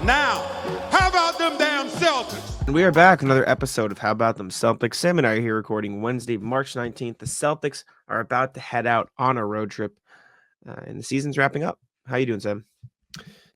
Now, how about them damn Celtics? And we are back, another episode of How About Them Celtics. Sam and I are here recording Wednesday, March 19th. The Celtics are about to head out on a road trip, and the season's wrapping up. How you doing, Sam?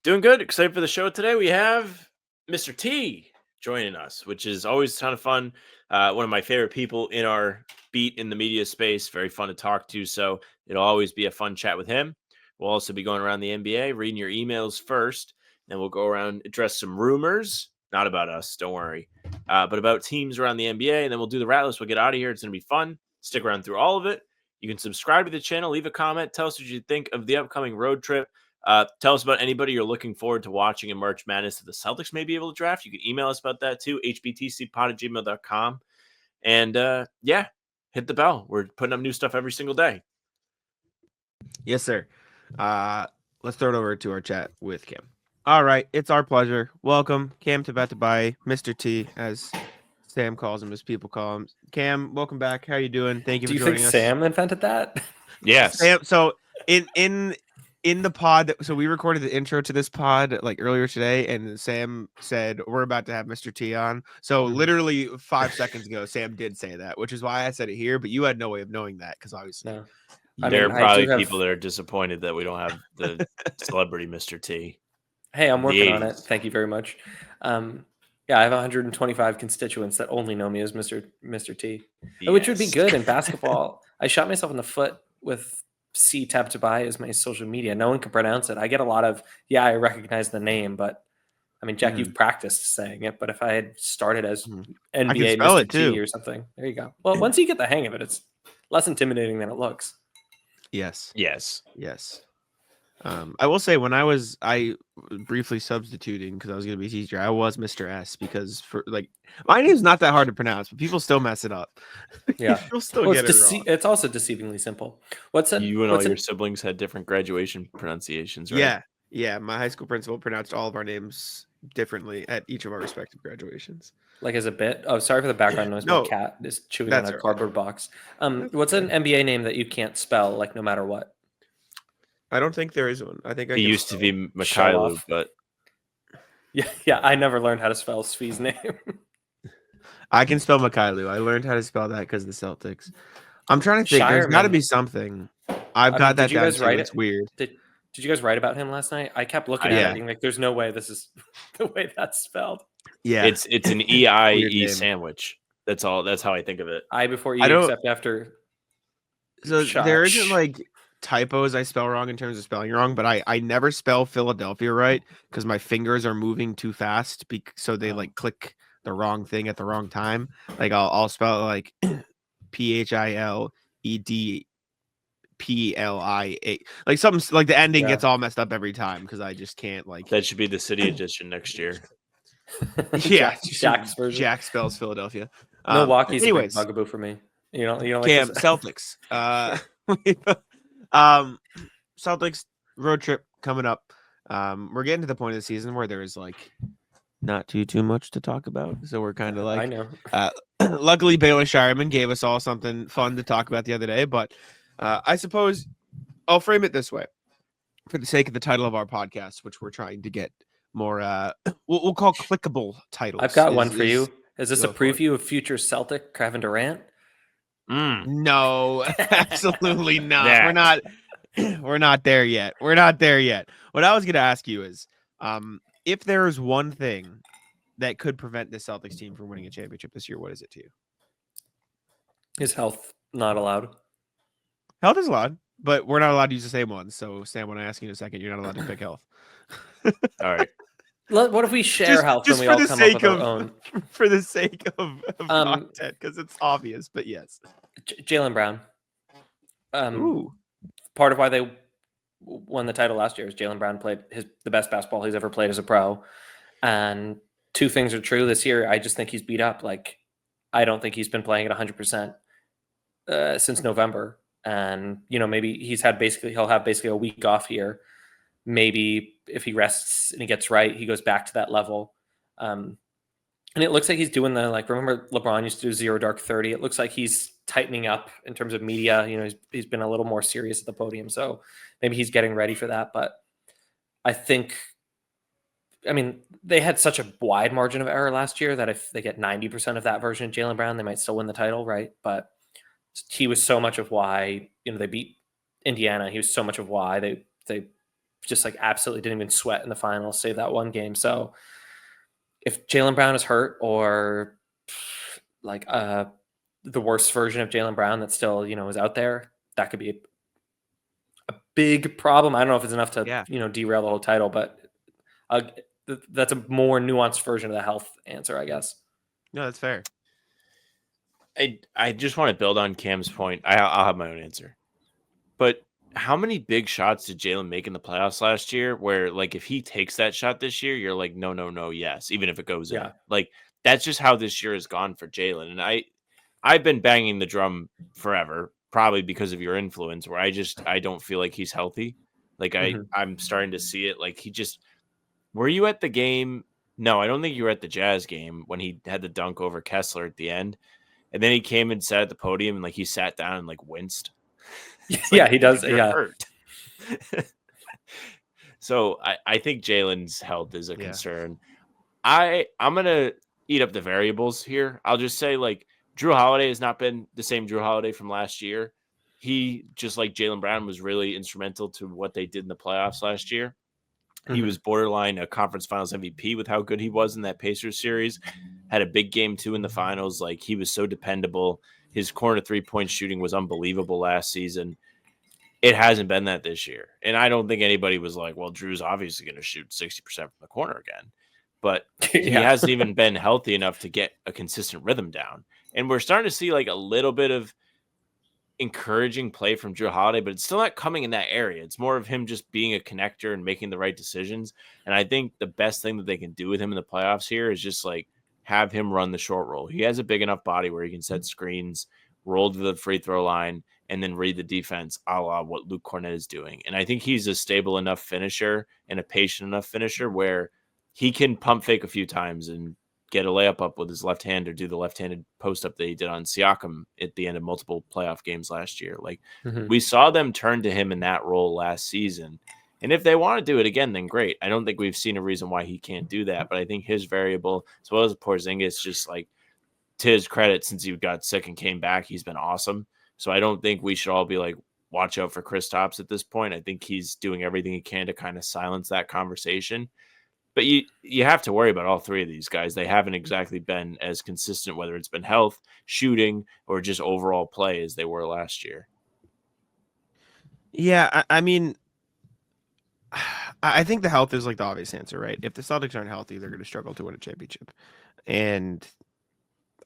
Doing good. Excited for the show today. We have Mr. T joining us, which is always a ton of fun. One of my favorite people in our beat in the media space. Very fun to talk to. So it'll always be a fun chat with him. We'll also be going around the NBA, reading your emails first. Then we'll go around, address some rumors. Not about us, don't worry. But about teams around the NBA. And then we'll do the rat list. We'll get out of here. It's going to be fun. Stick around through all of it. You can subscribe to the channel. Leave a comment. Tell us what you think of the upcoming road trip. Tell us about anybody you're looking forward to watching in March Madness that the Celtics may be able to draft. You can email us about that too, hbtcpod@gmail.com. And hit the bell. We're putting up new stuff every single day. Yes, sir. Let's throw it over to our chat with Cam. All right, it's our pleasure. Welcome, Cam Tabatabaie, Mr. T, as Sam calls him, as people call him. Cam, welcome back. How you doing? Thank you for joining us. Do you think Sam invented that? Yes. Sam, so in the pod, so we recorded the intro to this pod like earlier today, and Sam said we're about to have Mr. T on. So literally 5 seconds ago, Sam did say that, which is why I said it here. But you had no way of knowing that because obviously, No. There are probably people that are disappointed that we don't have the celebrity Mr. T. Hey, I'm working on it. Thank you very much. I have 125 constituents that only know me as Mr. T, which would be good in basketball. I shot myself in the foot with Tabatabaie as my social media. No one can pronounce it. I get a lot of, I recognize the name, but I mean, Jack, you've practiced saying it, but if I had started as NBA Mr. T or something, there you go. Well, once you get the hang of it, it's less intimidating than it looks. Yes. I will say when I briefly substituting because I was going to be a teacher, I was Mr. S because for my name's not that hard to pronounce, but people still mess it up. Yeah, people still get it wrong. It's also deceivingly simple. You and all your siblings had different graduation pronunciations, right? Yeah. My high school principal pronounced all of our names differently at each of our respective graduations. Like as a bit. Oh, sorry for the background noise. My cat is chewing on a cardboard box. What's an NBA name that you can't spell, like no matter what? I don't think there is one. I think he used to be Mikhailu, but yeah, I never learned how to spell Svi's name. I can spell Mikhailu. I learned how to spell that because of the Celtics. I'm trying to think. There's got to be something. I've got that down. It's weird. Did you guys write about him last night? I kept looking at it, being like, "There's no way this is the way that's spelled." Yeah, it's an EIE sandwich. That's all. That's how I think of it. I before E except after. So there isn't like typos I spell wrong in terms of spelling wrong, but I never spell Philadelphia right because my fingers are moving too fast, so they like click the wrong thing at the wrong time. Like I'll spell it like PHILEDPLIA, like something like the ending gets all messed up every time because I just can't like. That should be the city edition next year. Yeah, Jack's version. Jack spells Philadelphia. Milwaukee's a big bugaboo for me. You know, Cam, like Celtics. Celtics road trip coming up. We're getting to the point of the season where there is like not too much to talk about, so we're kind of like, I know. Luckily, Baylor Shireman gave us all something fun to talk about the other day, but I suppose I'll frame it this way for the sake of the title of our podcast, which we're trying to get more we'll call clickable titles. I've got one for you. Is this a preview of future Celtic Kevin Durant? No, absolutely not. We're not there yet. What I was going to ask you is, if there is one thing that could prevent the Celtics team from winning a championship this year, what is it to you? Is health not allowed? Health is allowed, but we're not allowed to use the same one. So, Sam, when I ask you in a second, you're not allowed to pick health. All right. What if we share health and we all come up with our own? For the sake of content, because it's obvious, but yes. Jaylen Brown. Part of why they won the title last year is Jaylen Brown played the best basketball he's ever played as a pro. And two things are true this year. I just think he's beat up. Like, I don't think he's been playing at 100% since November. And, maybe he'll have basically a week off here. Maybe if he rests and he gets right, he goes back to that level. And it looks like he's doing remember LeBron used to do 0 dark 30. It looks like he's tightening up in terms of media. He's been a little more serious at the podium. So maybe he's getting ready for that. But I think I mean, they had such a wide margin of error last year that if they get 90% of that version of Jaylen Brown, they might still win the title, right? But he was so much of why, they beat Indiana. He was so much of why they just like absolutely didn't even sweat in the finals, save that one game. So if Jaylen Brown is hurt, or like the worst version of Jaylen Brown that still, is out there, that could be a big problem. I don't know if it's enough to, derail the whole title, but that's a more nuanced version of the health answer, I guess. No, that's fair. I just want to build on Cam's point. I'll have my own answer. But how many big shots did Jaylen make in the playoffs last year where, like, if he takes that shot this year, you're like, no, yes, even if it goes in. Like, that's just how this year has gone for Jaylen. And I've been banging the drum forever, probably because of your influence, where I don't feel like he's healthy. Like, I'm starting to see it. Like, were you at the game? No, I don't think you were at the Jazz game when he had the dunk over Kessler at the end. And then he came and sat at the podium and, like, he sat down and, like, winced. Yeah, he does. Yeah. Hurt. So I think Jaylen's health is a concern. I'm going to eat up the variables here. I'll just say, like, Drew Holiday has not been the same Drew Holiday from last year. He, just like Jaylen Brown, was really instrumental to what they did in the playoffs last year. He was borderline a conference finals MVP with how good he was in that Pacers series. Had a big game too in the finals. Like, he was so dependable. His corner 3-point shooting was unbelievable last season. It hasn't been that this year. And I don't think anybody was like, well, Drew's obviously going to shoot 60% from the corner again. But he hasn't even been healthy enough to get a consistent rhythm down. And we're starting to see like a little bit of encouraging play from Drew Holiday, but it's still not coming in that area. It's more of him just being a connector and making the right decisions. And I think the best thing that they can do with him in the playoffs here is just like have him run the short roll. He has a big enough body where he can set screens, roll to the free throw line, and then read the defense a la what Luke Cornett is doing. And I think he's a stable enough finisher and a patient enough finisher where he can pump fake a few times and get a layup up with his left hand or do the left-handed post-up that he did on Siakam at the end of multiple playoff games last year. Like, we saw them turn to him in that role last season. And if they want to do it again, then great. I don't think we've seen a reason why he can't do that, but I think his variable, as well as Porzingis, just like, to his credit, since he got sick and came back, he's been awesome. So I don't think we should all be like, watch out for Kristaps at this point. I think he's doing everything he can to kind of silence that conversation. But you have to worry about all three of these guys. They haven't exactly been as consistent, whether it's been health, shooting, or just overall play as they were last year. Yeah, I mean, I think the health is like the obvious answer, right? If the Celtics aren't healthy, they're going to struggle to win a championship. And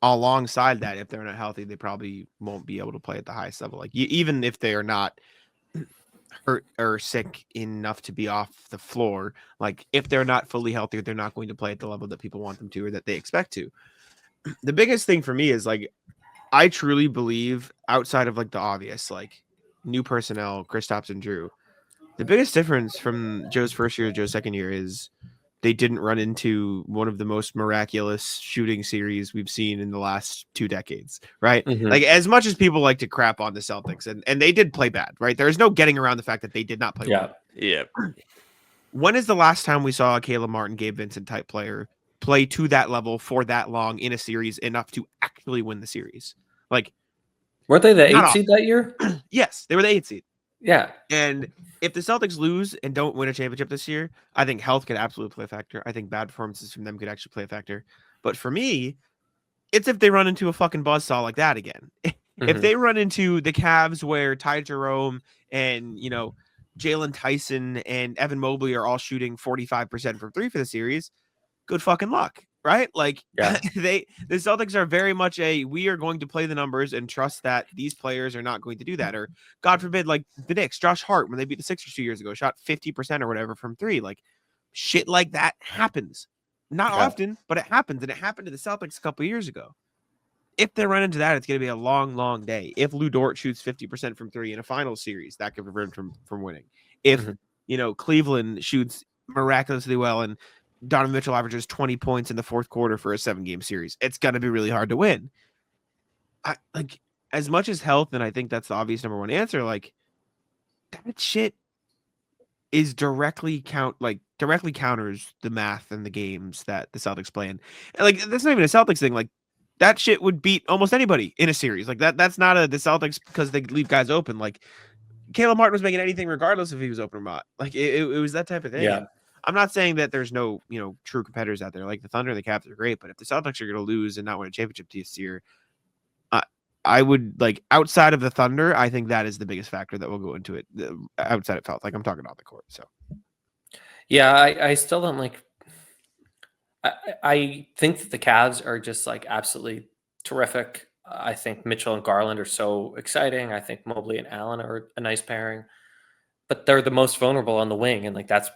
alongside that, if they're not healthy, they probably won't be able to play at the highest level. Like, even if they are not hurt or sick enough to be off the floor, like, if they're not fully healthy, they're not going to play at the level that people want them to or that they expect to. The biggest thing for me is, like, I truly believe, outside of like the obvious, like new personnel, Kristaps and Drew, the biggest difference from Joe's first year to Joe's second year is they didn't run into one of the most miraculous shooting series we've seen in the last 2 decades, right? Like, as much as people like to crap on the Celtics, and they did play bad, right? There's no getting around the fact that they did not play well. Yeah. When is the last time we saw a Caleb Martin, Gabe Vincent type player play to that level for that long in a series enough to actually win the series? Like, weren't they the 8th seed that year? Yes, they were the 8th seed. Yeah. And if the Celtics lose and don't win a championship this year, I think health could absolutely play a factor. I think bad performances from them could actually play a factor. But for me, it's if they run into a fucking buzzsaw like that again. If they run into the Cavs where Ty Jerome and, Jalen Tyson and Evan Mobley are all shooting 45% from 3 for the series, good fucking luck. Right? Like, the Celtics are very much we are going to play the numbers and trust that these players are not going to do that. Or God forbid, like the Knicks, Josh Hart, when they beat the Sixers 2 years ago, shot 50% or whatever from 3. Like, shit like that happens. Not often, but it happens. And it happened to the Celtics a couple years ago. If they run into that, it's going to be a long, long day. If Lou Dort shoots 50% from 3 in a final series, that could prevent from winning. If, Cleveland shoots miraculously well and Donovan Mitchell averages 20 points in the fourth quarter for a 7-game series, it's going to be really hard to win. Like, as much as health, and I think that's the obvious number one answer, like, that shit is directly counters the math and the games that the Celtics play in. And like that's not even a Celtics thing. Like that shit would beat almost anybody in a series. Like that's not the Celtics because they leave guys open. Like Caleb Martin was making anything regardless if he was open or not. Like it was that type of thing. Yeah. And I'm not saying that there's no, true competitors out there. Like the Thunder and the Cavs are great, but if the Celtics are going to lose and not win a championship this year, I would outside of the Thunder, I think that is the biggest factor that will go into it. Outside of health, like I'm talking on the court. So, yeah, I still don't like. I think that the Cavs are just absolutely terrific. I think Mitchell and Garland are so exciting. I think Mobley and Allen are a nice pairing, but they're the most vulnerable on the wing, and that's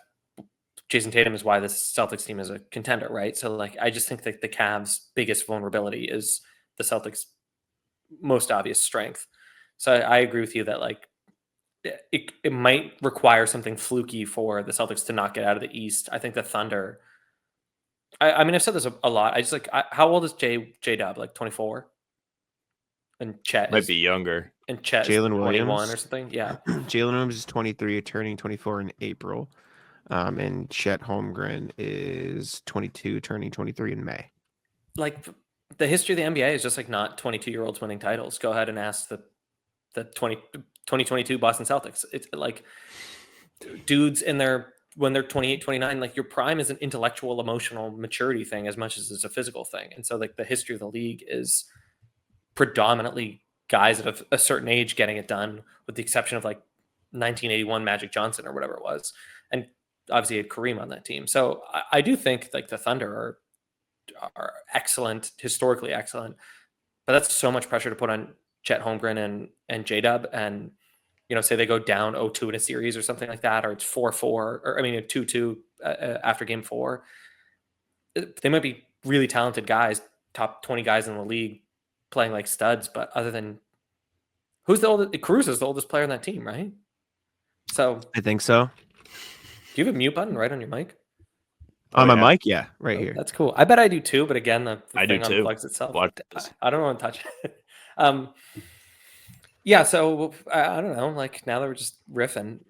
Jason Tatum is why this Celtics team is a contender, right? So I just think that the Cavs' biggest vulnerability is the Celtics' most obvious strength. So I agree with you that it might require something fluky for the Celtics to not get out of the East. I think the Thunder. I mean, I've said this a lot. I just how old is J-Dub? 24, and Chet might be younger. And Chet Jalen 21 Williams or something. Yeah, Jalen Williams is 23, turning 24 in April, and Chet Holmgren is 22, turning 23 in May. The history of the NBA is just not 22-year-olds winning titles. Go ahead and ask the 2022 Boston Celtics. It's dudes when they're 28, 29, your prime is an intellectual, emotional maturity thing as much as it's a physical thing. And so the history of the league is predominantly guys at a certain age getting it done, with the exception of 1981 Magic Johnson or whatever it was. And obviously you had Kareem on that team. So I do think the Thunder are excellent, historically excellent, but that's so much pressure to put on Chet Holmgren and J-Dub, and say they go down 0-2 in a series or something like that, or it's 4-4, or 2-2 after game 4. They might be really talented guys, top 20 guys in the league, playing like studs, but other than who's the oldest? Cruz is the oldest player on that team, right? So I think so. Do you have a mute button right on your mic? On my mic, yeah, right here. That's cool. I bet I do too, but again, the I thing do too. unplugs itself. I don't want to touch it. Yeah, so I don't know. Now that we're just riffing,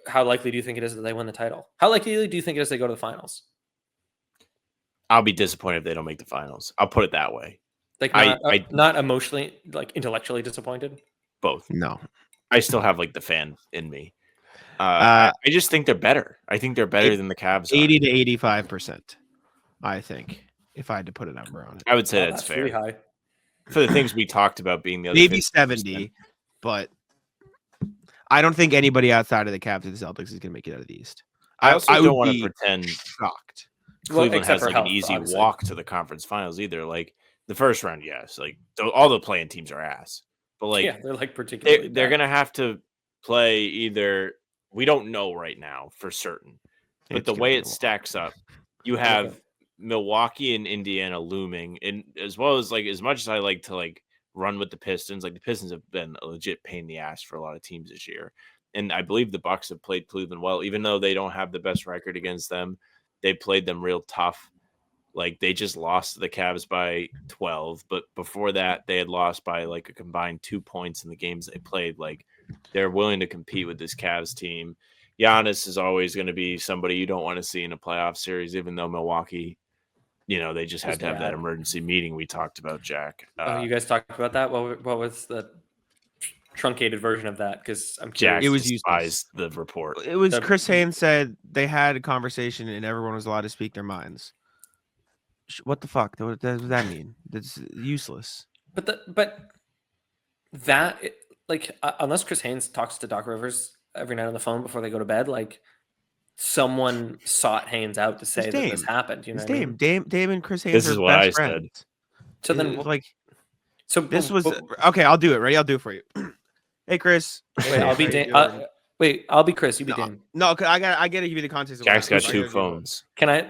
how likely do you think it is that they win the title? How likely do you think it is they go to the finals? I'll be disappointed if they don't make the finals. I'll put it that way. Not emotionally, intellectually disappointed. Both. No, I still have the fan in me. I just think they're better. I think they're better than the Cavs. 80 to 85%. I think, if I had to put a number on it, I would say that's fair. Really high. For the things we talked about being the other maybe 50%. 70, but I don't think anybody outside of the Cavs or the Celtics is going to make it out of the East. I also don't would want be to pretend shocked. Cleveland has for an health, easy obviously. walk to the conference finals either. The first round, yes. All the playing teams are ass, but yeah, they're particularly. they're going to have to play either. We don't know right now for certain, but It's the gonna way be it stacks up, you have Okay. Milwaukee and Indiana looming, and as well as as much as I like to run with the Pistons, the Pistons have been a legit pain in the ass for a lot of teams this year, and I believe the Bucks have played Cleveland well, even though they don't have the best record against them. They played them real tough. They just lost to the Cavs by 12, but before that they had lost by a combined 2 points in the games they played. They're willing to compete with this Cavs team. Giannis is always going to be somebody you don't want to see in a playoff series, even though Milwaukee, they just had to have that emergency meeting we talked about, Jack. You guys talked about that? What was the truncated version of that? Because I'm Jack curious. It was despised the report. It was Chris Haynes said they had a conversation and everyone was allowed to speak their minds. What the fuck? What does that mean? That's useless. Unless Chris Haynes talks to Doc Rivers every night on the phone before they go to bed, someone sought Haynes out to say that this happened. You know what I mean? Dame and Chris Haynes. This is are what I best said. friends. So then, this was okay. I'll do it. Ready? I'll do it for you. Hey, Chris. Wait, I'll be Dame. I'll be Chris. You be Dame. No, I gotta give you the context. Of Jack's got 2 phones. Can I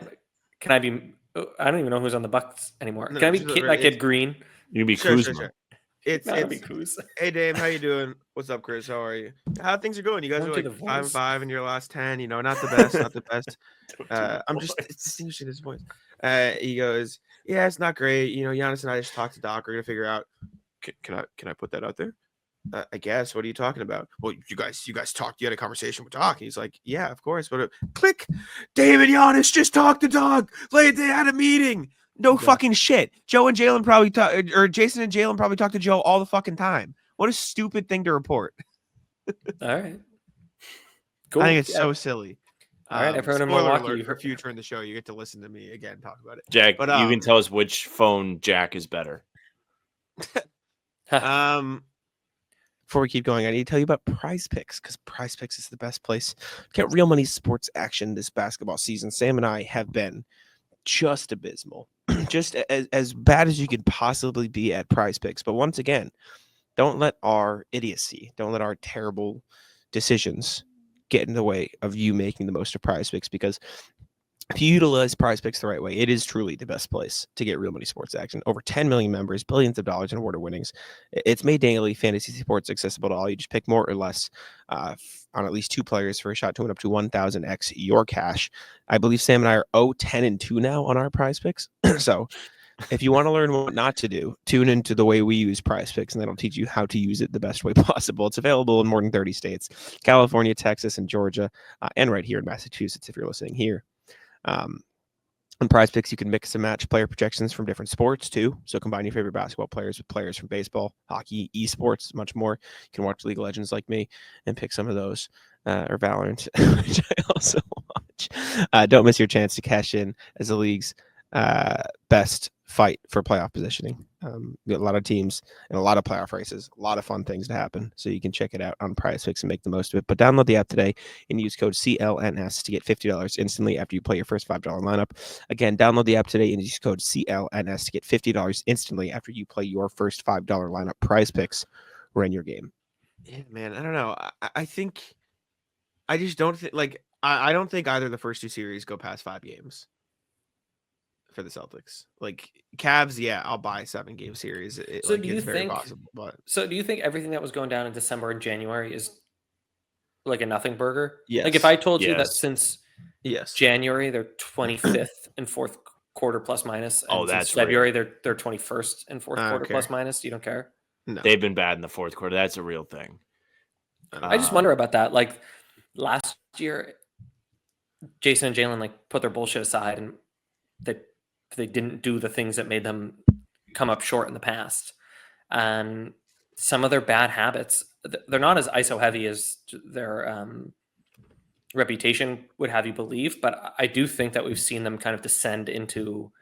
be? I don't even know who's on the Bucks anymore. No, Can I be that kid Green? You can be Sure. Kuzma. It's Kuz. Hey Dave, how you doing? What's up, Chris? How are you? How things are going? You guys Don't are do the 5-5 in your last 10. Not the best, not the best. I'm just distinguishing his voice. He goes, yeah, it's not great. Giannis and I just talked to Doc. We're gonna figure out. Can I put that out there? I guess. What are you talking about? Well, you guys talked. You had a conversation with Doc. He's like, yeah, of course. But click. David Giannis just talked to Doc. They had a meeting. No fucking shit. Joe and Jalen probably or Jason and Jalen probably talk to Joe all the fucking time. What a stupid thing to report. All right. Cool. I think it's so silly. All right, everyone in spoiler Milwaukee, alert for future in the show, you get to listen to me again talk about it. Jack, But you can tell us which phone jack is better. Before we keep going, I need to tell you about PrizePicks, because PrizePicks is the best place to get real money sports action this basketball season. Sam and I have been just abysmal, just as bad as you could possibly be at PrizePicks. But once again, don't let our idiocy, don't let our terrible decisions get in the way of you making the most of PrizePicks, because if you utilize PrizePicks the right way, it is truly the best place to get real money sports action. Over 10 million members, billions of dollars in awarded winnings. It's made daily fantasy sports accessible to all. You just pick more or less on at least 2 players for a shot to win up to 1,000x your cash. I believe Sam and I are 0-10-2 now on our PrizePicks. So if you want to learn what not to do, tune into the way we use PrizePicks, and that'll teach you how to use it the best way possible. It's available in more than 30 states, California, Texas, and Georgia, and right here in Massachusetts if you're listening here. On PrizePicks, you can mix and match player projections from different sports too. So combine your favorite basketball players with players from baseball, hockey, esports, much more. You can watch League of Legends like me and pick some of those, or Valorant, which I also watch. Don't miss your chance to cash in as the league's best fight for playoff positioning. We got a lot of teams and a lot of playoff races, a lot of fun things to happen. So you can check it out on PrizePicks and make the most of it. But download the app today and use code CLNS to get $50 instantly after you play your first $5 lineup. Again, download the app today and use code CLNS to get $50 instantly after you play your first $5 lineup. PrizePicks, run your game. Yeah, man, I don't know. I think I just don't think I don't think either of the first 2 series go past 5 games. For the Celtics, like Cavs, yeah, I'll buy 7-game series. So do you it's very think? possible, but So do you think everything that was going down in December and January is like a nothing burger? yes, Like if I told you that Yes. since yes, January they're 25th in fourth quarter plus minus, and Oh, since that's February they're 21st in fourth I don't quarter care. plus minus. You don't care? no. They've been bad in the fourth quarter. That's a real thing. I just wonder about that. Like last year, Jason and Jalen like put their bullshit aside and they didn't do the things that made them come up short in the past. And some of their bad habits, they're not as ISO heavy as their reputation would have you believe. But I do think that we've seen them kind of descend into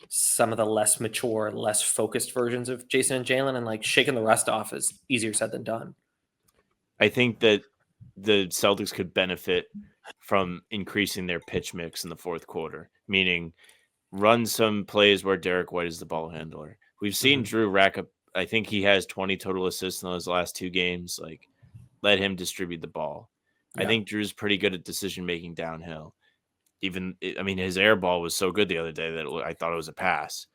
some of the less mature, less focused versions of Jason and Jalen, and like shaking the rust off is easier said than done. I think that the Celtics could benefit from increasing their pitch mix in the fourth quarter, meaning run some plays where Derek White is the ball handler. We've seen Drew rack up. I think he has 20 total assists in those last 2 games. Like, let him distribute the ball. Yeah. I think Drew's pretty good at decision making downhill. Even, I mean, his air ball was so good the other day that I thought it was a pass.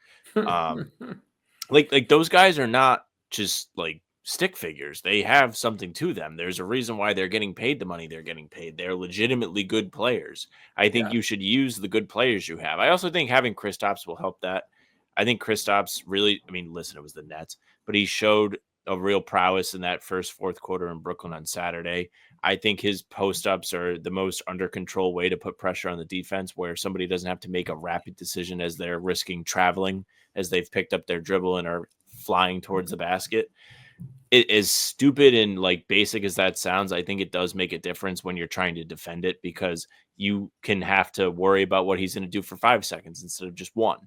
Like those guys are not just like stick figures. They have something to them. There's a reason why they're getting paid the money they're getting paid. They're legitimately good players. I think you should use the good players you have. I also think having Kristaps will help that. I think Kristaps really, I mean, listen, it was the Nets, but he showed a real prowess in that fourth quarter in Brooklyn on Saturday. I think his post-ups are the most under control way to put pressure on the defense, where somebody doesn't have to make a rapid decision as they're risking traveling, as they've picked up their dribble and are flying towards the basket. It is stupid and like basic as that sounds. I think it does make a difference when you're trying to defend it, because you can have to worry about what he's going to do for 5 seconds instead of just 1.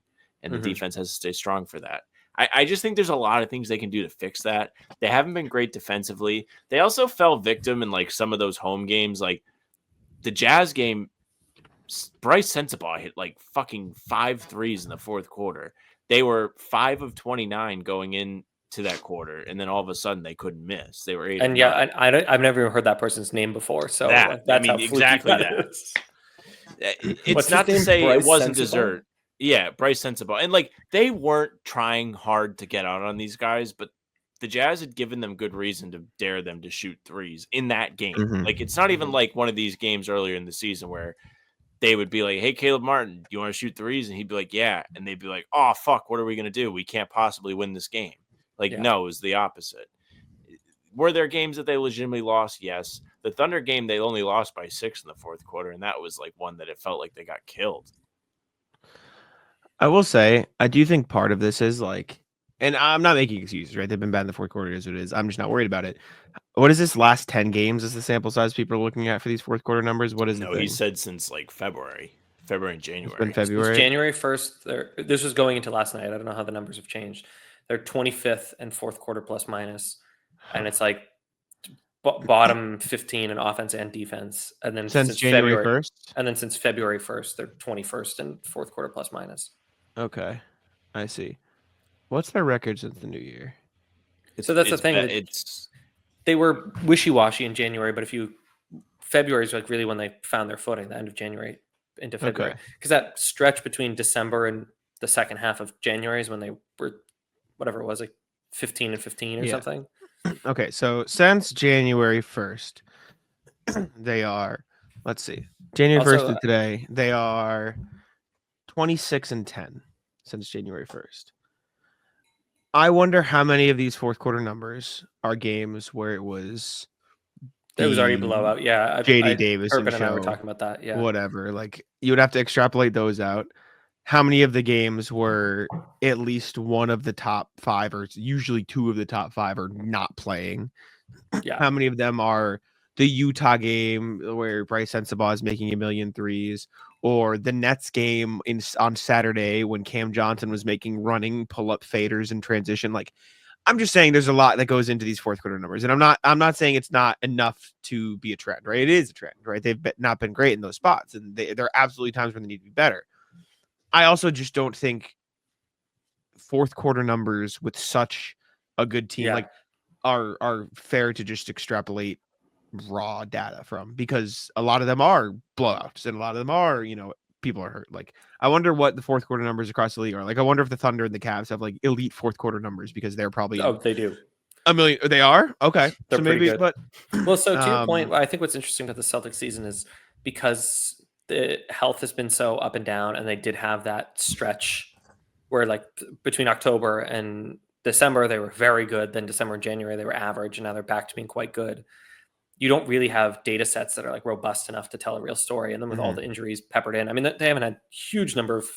And the defense has to stay strong for that. I just think there's a lot of things they can do to fix that. They haven't been great defensively. They also fell victim in like some of those home games, like the Jazz game. Bryce Sensabaugh hit like fucking 5 threes in the fourth quarter. They were 5 of 29 going in to that quarter, and then all of a sudden they couldn't miss. They were 8. And yeah, I've never even heard that person's name before. So that's how exactly that. It's not to say it wasn't dessert. Yeah, Bryce Sensabaugh. And like they weren't trying hard to get out on these guys, but the Jazz had given them good reason to dare them to shoot threes in that game. Like it's not even like one of these games earlier in the season where they would be like, "Hey, Caleb Martin, do you want to shoot threes?" And he'd be like, "Yeah." And they'd be like, "Oh, fuck, what are we going to do? We can't possibly win this game." Like, no, it was the opposite. were there games that they legitimately lost? Yes. The Thunder game, they only lost by 6 in the fourth quarter, and that was like one that it felt like they got killed. I will say, I do think part of this is like, and I'm not making excuses, right? They've been bad in the fourth quarter, is what it is. I'm just not worried about it. What is this last 10 games is the sample size people are looking at for these fourth quarter numbers? What is the No, thing? he said since like February and It's January. been February. It's January 1st. This was going into last night. I don't know how the numbers have changed. They're 25th and fourth quarter plus minus. And it's like bottom 15 in offense and defense. And then Since January 1st? And then since February 1st, they're 21st and fourth quarter plus minus. Okay. I see. What's their record since the new year? So that's the thing. They were wishy-washy in January, but February is like really when they found their footing, the end of January into February. Because that stretch between December and the second half of January is when they were, whatever it was, like 15 and 15 or something. Okay, so since January 1st, they are, let's see, January 1st to today, they are 26 and 10 since January 1st. I wonder how many of these fourth quarter numbers are games where it was already blowout. Yeah. JD Davis Urban and I were talking about that. Yeah. Whatever. Like you would have to extrapolate those out. How many of the games were at least one of the top 5 or usually 2 of the top 5 are not playing? Yeah. How many of them are the Utah game where Bryce Sensabaugh is making 1,000,000 threes, or the Nets game on Saturday when Cam Johnson was making running pull-up faders in transition? Like, I'm just saying there's a lot that goes into these fourth quarter numbers, and I'm not saying it's not enough to be a trend, right? It is a trend, right? They've not been great in those spots, and there are absolutely times when they need to be better. I also just don't think fourth quarter numbers with such a good team like are fair to just extrapolate raw data from, because a lot of them are blowouts and a lot of them are, people are hurt. Like, I wonder what the fourth quarter numbers across the league are. Like, I wonder if the Thunder and the Cavs have like elite fourth quarter numbers because they're probably they do. 1,000,000. They are okay. They're so maybe good. But well, so to your point, I think what's interesting about the Celtics season is because the health has been so up and down, and they did have that stretch where like between October and December they were very good, then December and January they were average, and now they're back to being quite good. You don't really have data sets that are like robust enough to tell a real story. And then with all the injuries peppered in, I mean, they haven't had huge number of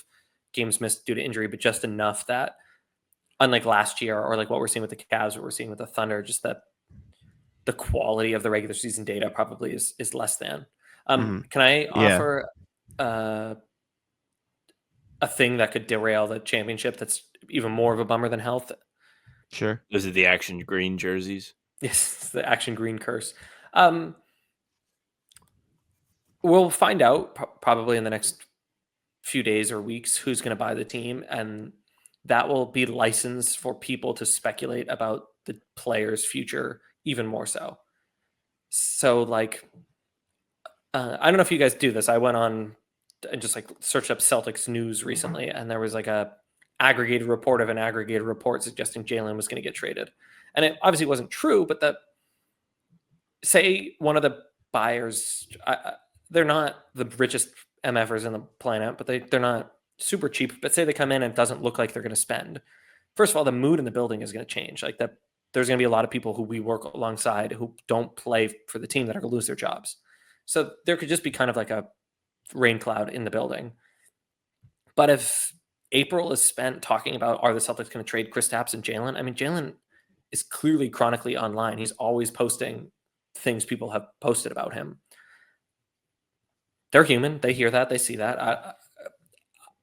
games missed due to injury, but just enough that unlike last year or like what we're seeing with the Cavs, what we're seeing with the Thunder, just that the quality of the regular season data probably is less than. Can I offer a thing that could derail the championship that's even more of a bummer than health? Sure. Is it the Action Green jerseys? Yes, it's the Action Green curse. We'll find out probably in the next few days or weeks who's going to buy the team, and that will be license for people to speculate about the player's future even more so. So, like, I don't know if you guys do this. I went on and just like searched up Celtics news recently, and there was like a aggregated report of an aggregated report suggesting Jalen was going to get traded, and it obviously wasn't true. But say one of the buyers, they're not the richest MFers in the planet, but they're not super cheap. But say they come in and it doesn't look like they're going to spend. First of all, the mood in the building is going to change. Like that, there's going to be a lot of people who we work alongside who don't play for the team that are going to lose their jobs. So there could just be kind of like a rain cloud in the building. But if April is spent talking about are the Celtics going to trade Kristaps and Jalen? I mean, Jalen is clearly chronically online. He's always posting things people have posted about him. They're human. They hear that. They see that.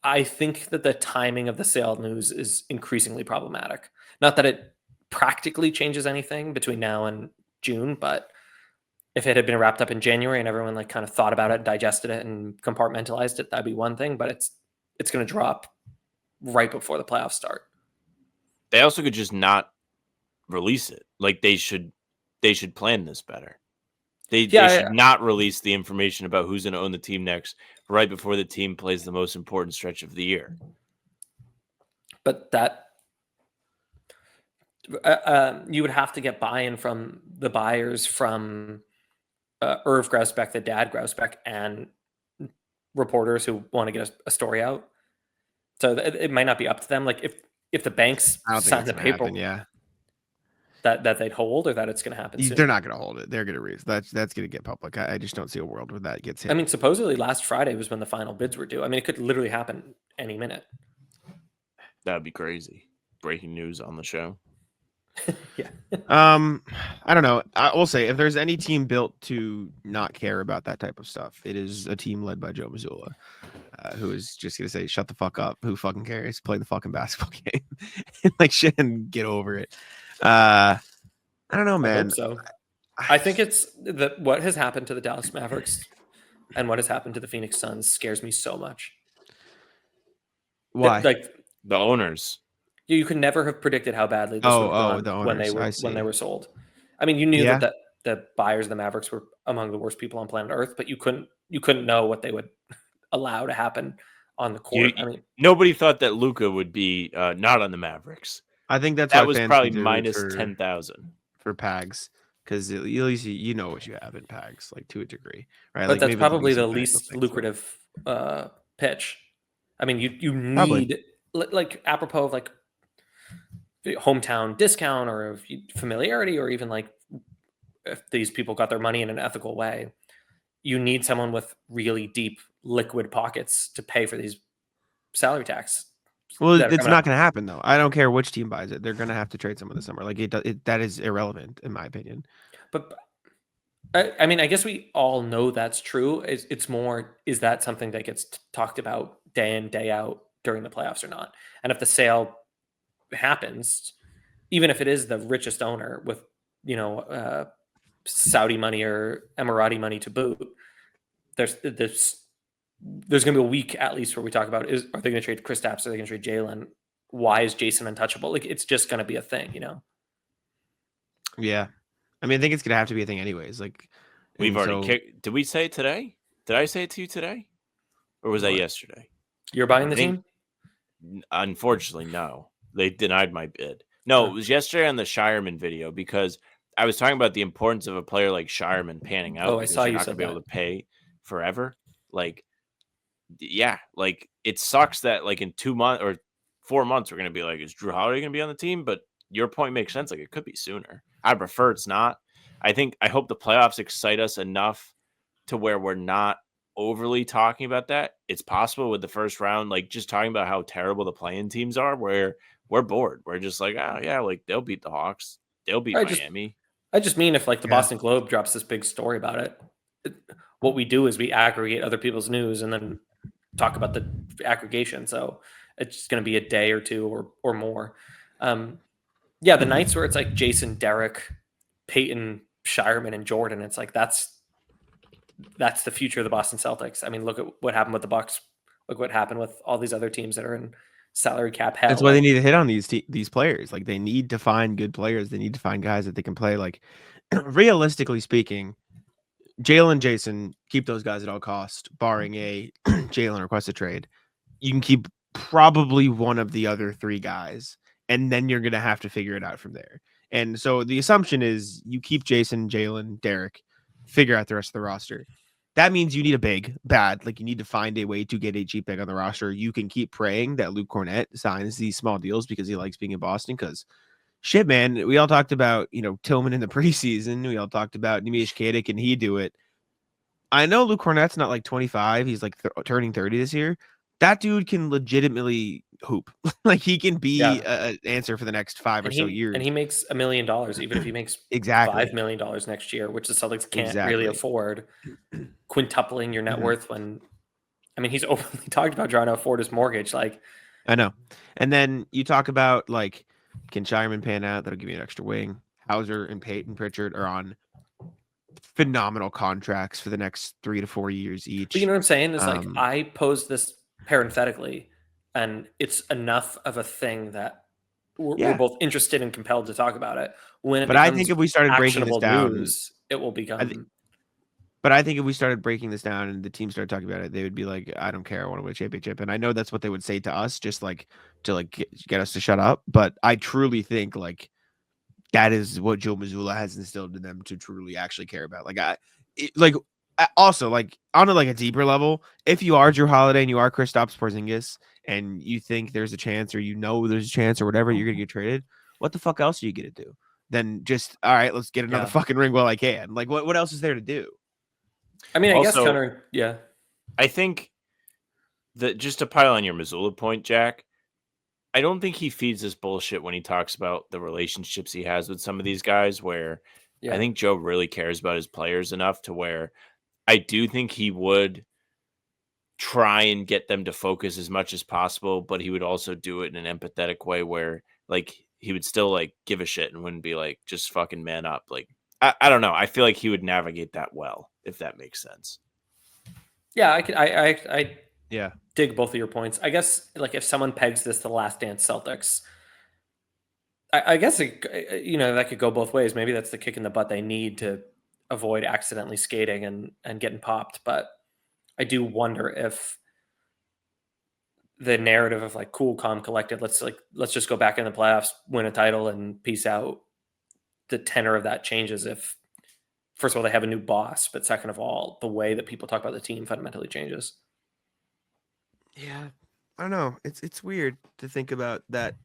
I think that the timing of the sale news is increasingly problematic. Not that it practically changes anything between now and June, but if it had been wrapped up in January and everyone like kind of thought about it, digested it, and compartmentalized it, that'd be one thing. But it's going to drop right before the playoffs start. They also could just not release it. Like they should plan this better. They should not release the information about who's going to own the team next right before the team plays the most important stretch of the year. But that you would have to get buy-in from the buyers, from Irv Grausbeck, the dad Grausbeck, and reporters who want to get a story out. So it might not be up to them. Like if the banks sign the paper, that they'd hold, or that it's going to happen soon? They're not going to hold it. They're going to raise. That's going to get public. I just don't see a world where that gets hit. I mean, supposedly last Friday was when the final bids were due. I mean, it could literally happen any minute. That'd be crazy. Breaking news on the show. Yeah. I don't know. I will say, if there's any team built to not care about that type of stuff, it is a team led by Joe Mazzulla, who is just going to say, shut the fuck up. Who fucking cares? Play the fucking basketball game. Like, shit, and get over it. I don't know, man. I hope so. I think it's what has happened to the Dallas Mavericks and what has happened to the Phoenix Suns scares me so much. Why? Like the owners. You could never have predicted how badly this would have gone when they were sold. I mean, you knew that the buyers of the Mavericks were among the worst people on planet Earth, but you couldn't know what they would allow to happen on the court. I mean, nobody thought that Luka would be not on the Mavericks. I think that was probably minus 10,000 for Pags, because at least you know what you have in Pags, like, to a degree, right? But like, that's probably the least lucrative pitch. I mean, you need, like, apropos of like hometown discount or familiarity, or even like if these people got their money in an ethical way, you need someone with really deep liquid pockets to pay for these salary tax. Well, it's not going to happen, though. I don't care which team buys it. They're going to have to trade someone this summer. Like, that is irrelevant, in my opinion. But I mean, I guess we all know that's true. It's more, is that something that gets talked about day in, day out during the playoffs or not? And if the sale happens, even if it is the richest owner with, Saudi money or Emirati money to boot, there's going to be a week at least where we talk about, are they going to trade Kristaps? Are they going to trade Jalen? Why is Jason untouchable? Like, it's just going to be a thing, Yeah. I mean, I think it's going to have to be a thing anyways. Like, we've already kicked. Did we say it today? Did I say it to you today? Or was that yesterday? You're buying the team? Unfortunately, no. They denied my bid. No, it was yesterday on the Shireman video, because I was talking about the importance of a player like Shireman panning out. Oh, I saw you not said be able to pay forever. Like, yeah, like, it sucks that, like, in 2 months or 4 months we're gonna be like, is Drew Holiday gonna be on the team? But your point makes sense. Like, it could be sooner. I prefer it's not. I hope the playoffs excite us enough to where we're not overly talking about that. It's possible with the first round, like, just talking about how terrible the play-in teams are, where we're bored. We're just like, oh yeah, like, they'll beat the Hawks, they'll beat Miami. I just mean, if like the Boston Globe drops this big story about it, what we do is we aggregate other people's news and then talk about the aggregation. So it's going to be a day or two or more. The nights where it's like Jason, Derek, Peyton, Shireman, and Jordan, it's like that's the future of the Boston Celtics. I mean, look at what happened with the Bucks. Look what happened with all these other teams that are in salary cap hell. That's why they need to hit on these players. Like, they need to find good players. They need to find guys that they can play. Like, realistically speaking, Jalen, Jason, keep those guys at all cost, barring a Jalen request a trade. You can keep probably one of the other three guys, and then you're going to have to figure it out from there. And so the assumption is you keep Jason, Jalen, Derek, figure out the rest of the roster. That means you need a big, bad. Like, you need to find a way to get a cheap big on the roster. You can keep praying that Luke Cornett signs these small deals because he likes being in Boston. Because, shit, man, we all talked about, Tillman in the preseason. We all talked about Nemish Kadic, and he do it. I know Luke Cornett's not like 25. He's like turning 30 this year. That dude can legitimately hoop. Like, he can be an answer for the next 5 or so years. And he makes $1 million, even if he makes $5 million next year, which the Celtics can't really afford. Quintupling your net worth when, I mean, he's openly talked about trying to afford his mortgage. Like, I know. And then you talk about, like, can Shireman pan out? That'll give you an extra wing. Hauser and Peyton Pritchard are on phenomenal contracts for the next 3 to 4 years each. But you know what I'm saying? Is like, I posed this parenthetically, and it's enough of a thing that we're both interested and compelled to talk about it. But I think if we started breaking this down, news, it will become. But I think if we started breaking this down and the team started talking about it, they would be like, I don't care. I want to win a championship. And I know that's what they would say to us, just like to like get us to shut up. But I truly think like that is what Joe Mazzulla has instilled in them to truly actually care about. Also, like, on a deeper level, if you are Drew Holiday and you are Kristaps Porzingis and you think there's a chance, or there's a chance or whatever, you're gonna get traded, what the fuck else are you gonna do? than just, all right, let's get another fucking ring while I can. Like, what else is there to do? I mean, I Also, guess I think that just to pile on your Missoula point, Jack, I don't think he feeds this bullshit when he talks about the relationships he has with some of these guys, where I think Joe really cares about his players enough to where I do think he would try and get them to focus as much as possible, but he would also do it in an empathetic way where like he would still like give a shit and wouldn't be like, just fucking man up. Like, I don't know. I feel like he would navigate that well, if that makes sense. Yeah, I Yeah. dig both of your points. I guess like if someone pegs this the Last Dance Celtics, I guess that could go both ways. Maybe that's the kick in the butt they need to avoid accidentally skating and getting popped. But I do wonder if the narrative of like cool, calm, collected, let's just go back in the playoffs, win a title, and peace out. The tenor of that changes if, first of all, they have a new boss, but second of all, the way that people talk about the team fundamentally changes. Yeah, I don't know. It's weird to think about that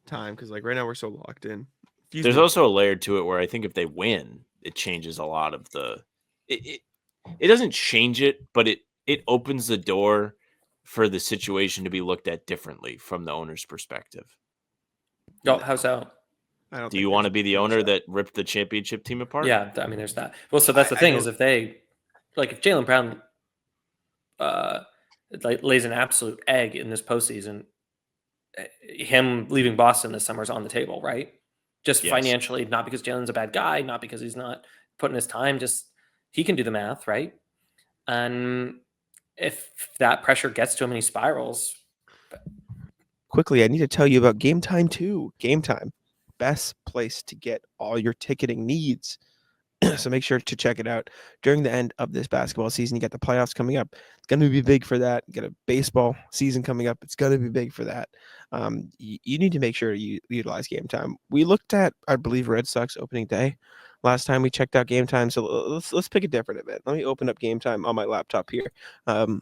time because like right now we're so locked in. There's also a layer to it where I think if they win, it changes a lot of the. It doesn't change it, but it opens the door for the situation to be looked at differently from the owner's perspective. Oh, how's that? Do you want to be the owner that ripped the championship team apart? Yeah, I mean, there's that. Well, so that's the thing is if Jaylen Brown lays an absolute egg in this postseason, him leaving Boston this summer is on the table, right? Just financially, not because Jalen's a bad guy, not because he's not putting his time, just he can do the math, right? And if that pressure gets to him and he spirals. Quickly, I need to tell you about Gametime too. Gametime, best place to get all your ticketing needs. So make sure to check it out during the end of this basketball season. You got the playoffs coming up. It's going to be big for that. You got a baseball season coming up. It's going to be big for that. You need to make sure you utilize Gametime. We looked at, I believe, Red Sox opening day last time we checked out Gametime. So let's pick a different event. Let me open up Gametime on my laptop here, so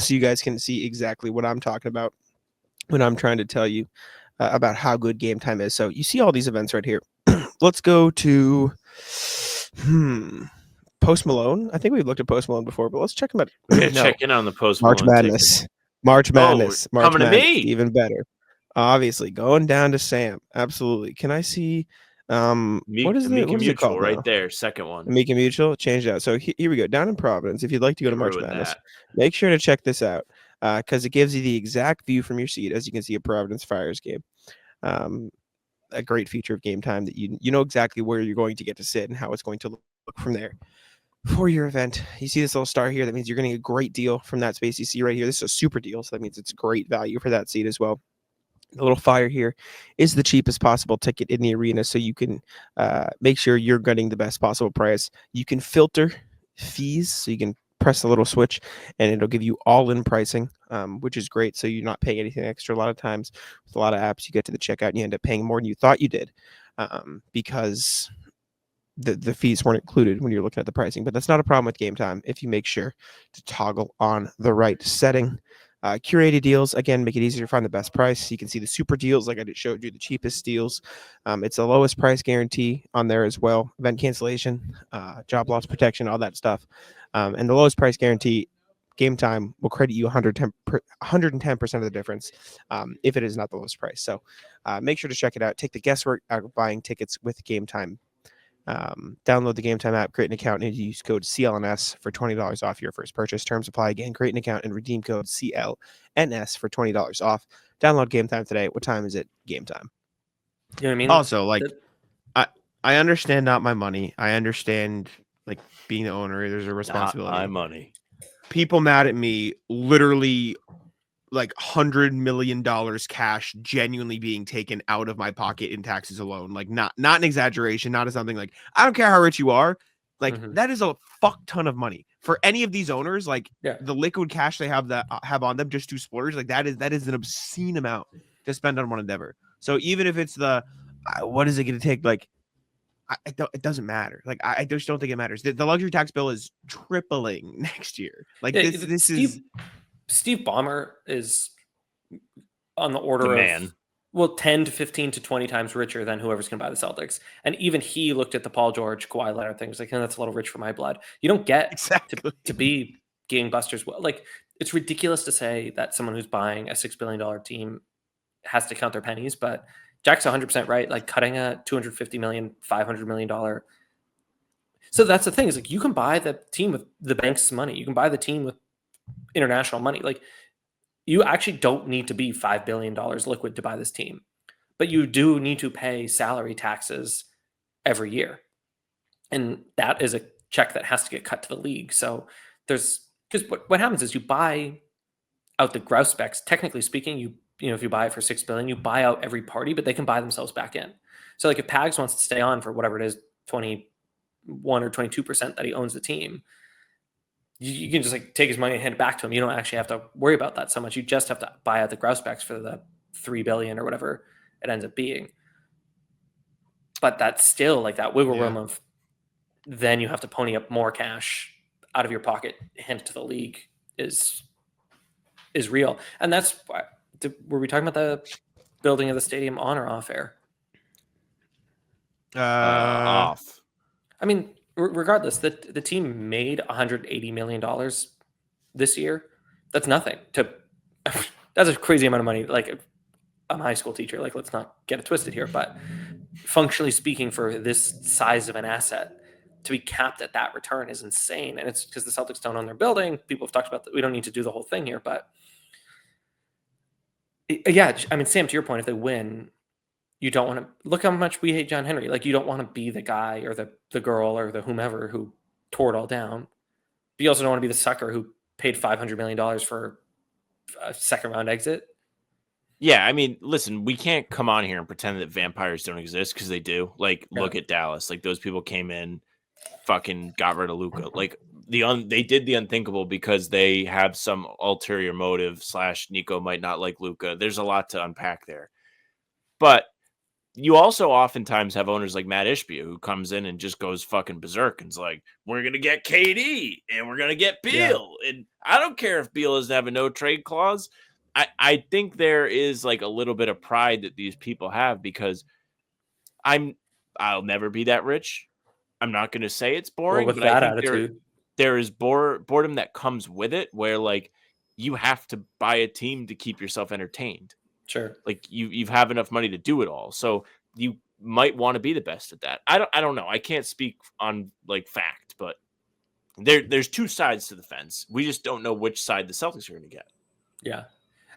you guys can see exactly what I'm talking about when I'm trying to tell you about how good Gametime is. So you see all these events right here. Let's go to Post Malone. I think we've looked at Post Malone before, but let's check him out. Check in on the Post March Malone Madness. ticket. March Madness. March coming Madness, to me. even better. Obviously, going down to Sam. Absolutely. Can I see? What is it called right now? there? Second one. Amica Mutual. Change it out. So here we go. Down in Providence. If you'd like to go to March Madness, make sure to check this out because it gives you the exact view from your seat, as you can see a Providence Friars game. A great feature of Gametime that you know exactly where you're going to get to sit and how it's going to look from there for your event. You see this little star here, that means you're getting a great deal from that space you see right here. This is a super deal, so that means it's great value for that seat as well. The little fire here is the cheapest possible ticket in the arena, so you can make sure you're getting the best possible price. You can filter fees, so you can press the little switch and it'll give you all-in pricing, which is great, so you're not paying anything extra. A lot of times with a lot of apps, you get to the checkout and you end up paying more than you thought you did because the fees weren't included when you're looking at the pricing. But that's not a problem with Gametime if you make sure to toggle on the right setting. Curated deals, again, make it easier to find the best price. You can see the super deals, like I just showed you, the cheapest deals. It's the lowest price guarantee on there as well. Event cancellation, job loss protection, all that stuff. And the lowest price guarantee, Gametime will credit you 110% of the difference if it is not the lowest price. So make sure to check it out. Take the guesswork out of buying tickets with Gametime. Download the Gametime app, create an account, and use code CLNS for $20 off your first purchase. Terms apply. Again, create an account and redeem code CLNS for $20 off. Download Gametime today. What time is it? Gametime. You know what I mean? Also, like, I understand not my money. I understand, like, being the owner, there's a responsibility. Not my money. People mad at me, literally, like $100 million cash genuinely being taken out of my pocket in taxes alone. Like not an exaggeration, not as something like, I don't care how rich you are. Like that is a fuck ton of money for any of these owners. Like the liquid cash they have on them, just two sporters, like that is an obscene amount to spend on one endeavor. So even if it's what is it going to take? Like, it doesn't matter. Like, I just don't think it matters. The luxury tax bill is tripling next year. Like this is Steve Ballmer is on the order of well, 10 to 15 to 20 times richer than whoever's going to buy the Celtics. And even he looked at the Paul George, Kawhi Leonard things like, that's a little rich for my blood. You don't get Exactly. to be gangbusters. Well, like, it's ridiculous to say that someone who's buying a $6 billion team has to count their pennies, but Jack's 100% right. Like, cutting a $250 million, $500 million. So that's the thing, is like, you can buy the team with the bank's money. You can buy the team with international money. Like, you actually don't need to be $5 billion liquid to buy this team, but you do need to pay salary taxes every year. And that is a check that has to get cut to the league. So because what happens is you buy out the grouse specs. Technically speaking, if you buy it for $6 billion, you buy out every party, but they can buy themselves back in. So like if Pags wants to stay on for whatever it is, 21 or 22% that he owns the team, you can just like take his money and hand it back to him. You don't actually have to worry about that so much. You just have to buy out the grouse specs for the $3 billion or whatever it ends up being. But that's still like that wiggle room of then you have to pony up more cash out of your pocket, hand it to the league is real. And that's why, were we talking about the building of the stadium on or off air? Off. I mean, regardless, the team made $180 million this year. That's nothing. That's a crazy amount of money. Like, I'm a high school teacher. Like, let's not get it twisted here. But functionally speaking, for this size of an asset, to be capped at that return is insane. And it's because the Celtics don't own their building. People have talked about that. We don't need to do the whole thing here. But yeah, I mean, Sam, to your point, if they win, you don't want to look how much we hate John Henry. Like, you don't want to be the guy or the girl or the whomever who tore it all down. But you also don't want to be the sucker who paid $500 million for a second round exit. Yeah, I mean, listen, we can't come on here and pretend that vampires don't exist, because they do. Like, look at Dallas. Like, those people came in, fucking got rid of Luka. Like, they did the unthinkable because they have some ulterior motive / Nico might not like Luka. There's a lot to unpack there. But you also oftentimes have owners like Matt Ishbia who comes in and just goes fucking berserk and's like, we're going to get KD and we're going to get Beal. Yeah. And I don't care if Beal doesn't have a no trade clause. I think there is like a little bit of pride that these people have, because I'll never be that rich. I'm not going to say it's boring, well, with but that I think attitude, there is boredom that comes with it, where like you have to buy a team to keep yourself entertained. Sure. Like you have enough money to do it all. So you might want to be the best at that. I don't know. I can't speak on like fact, but there's two sides to the fence. We just don't know which side the Celtics are going to get. Yeah.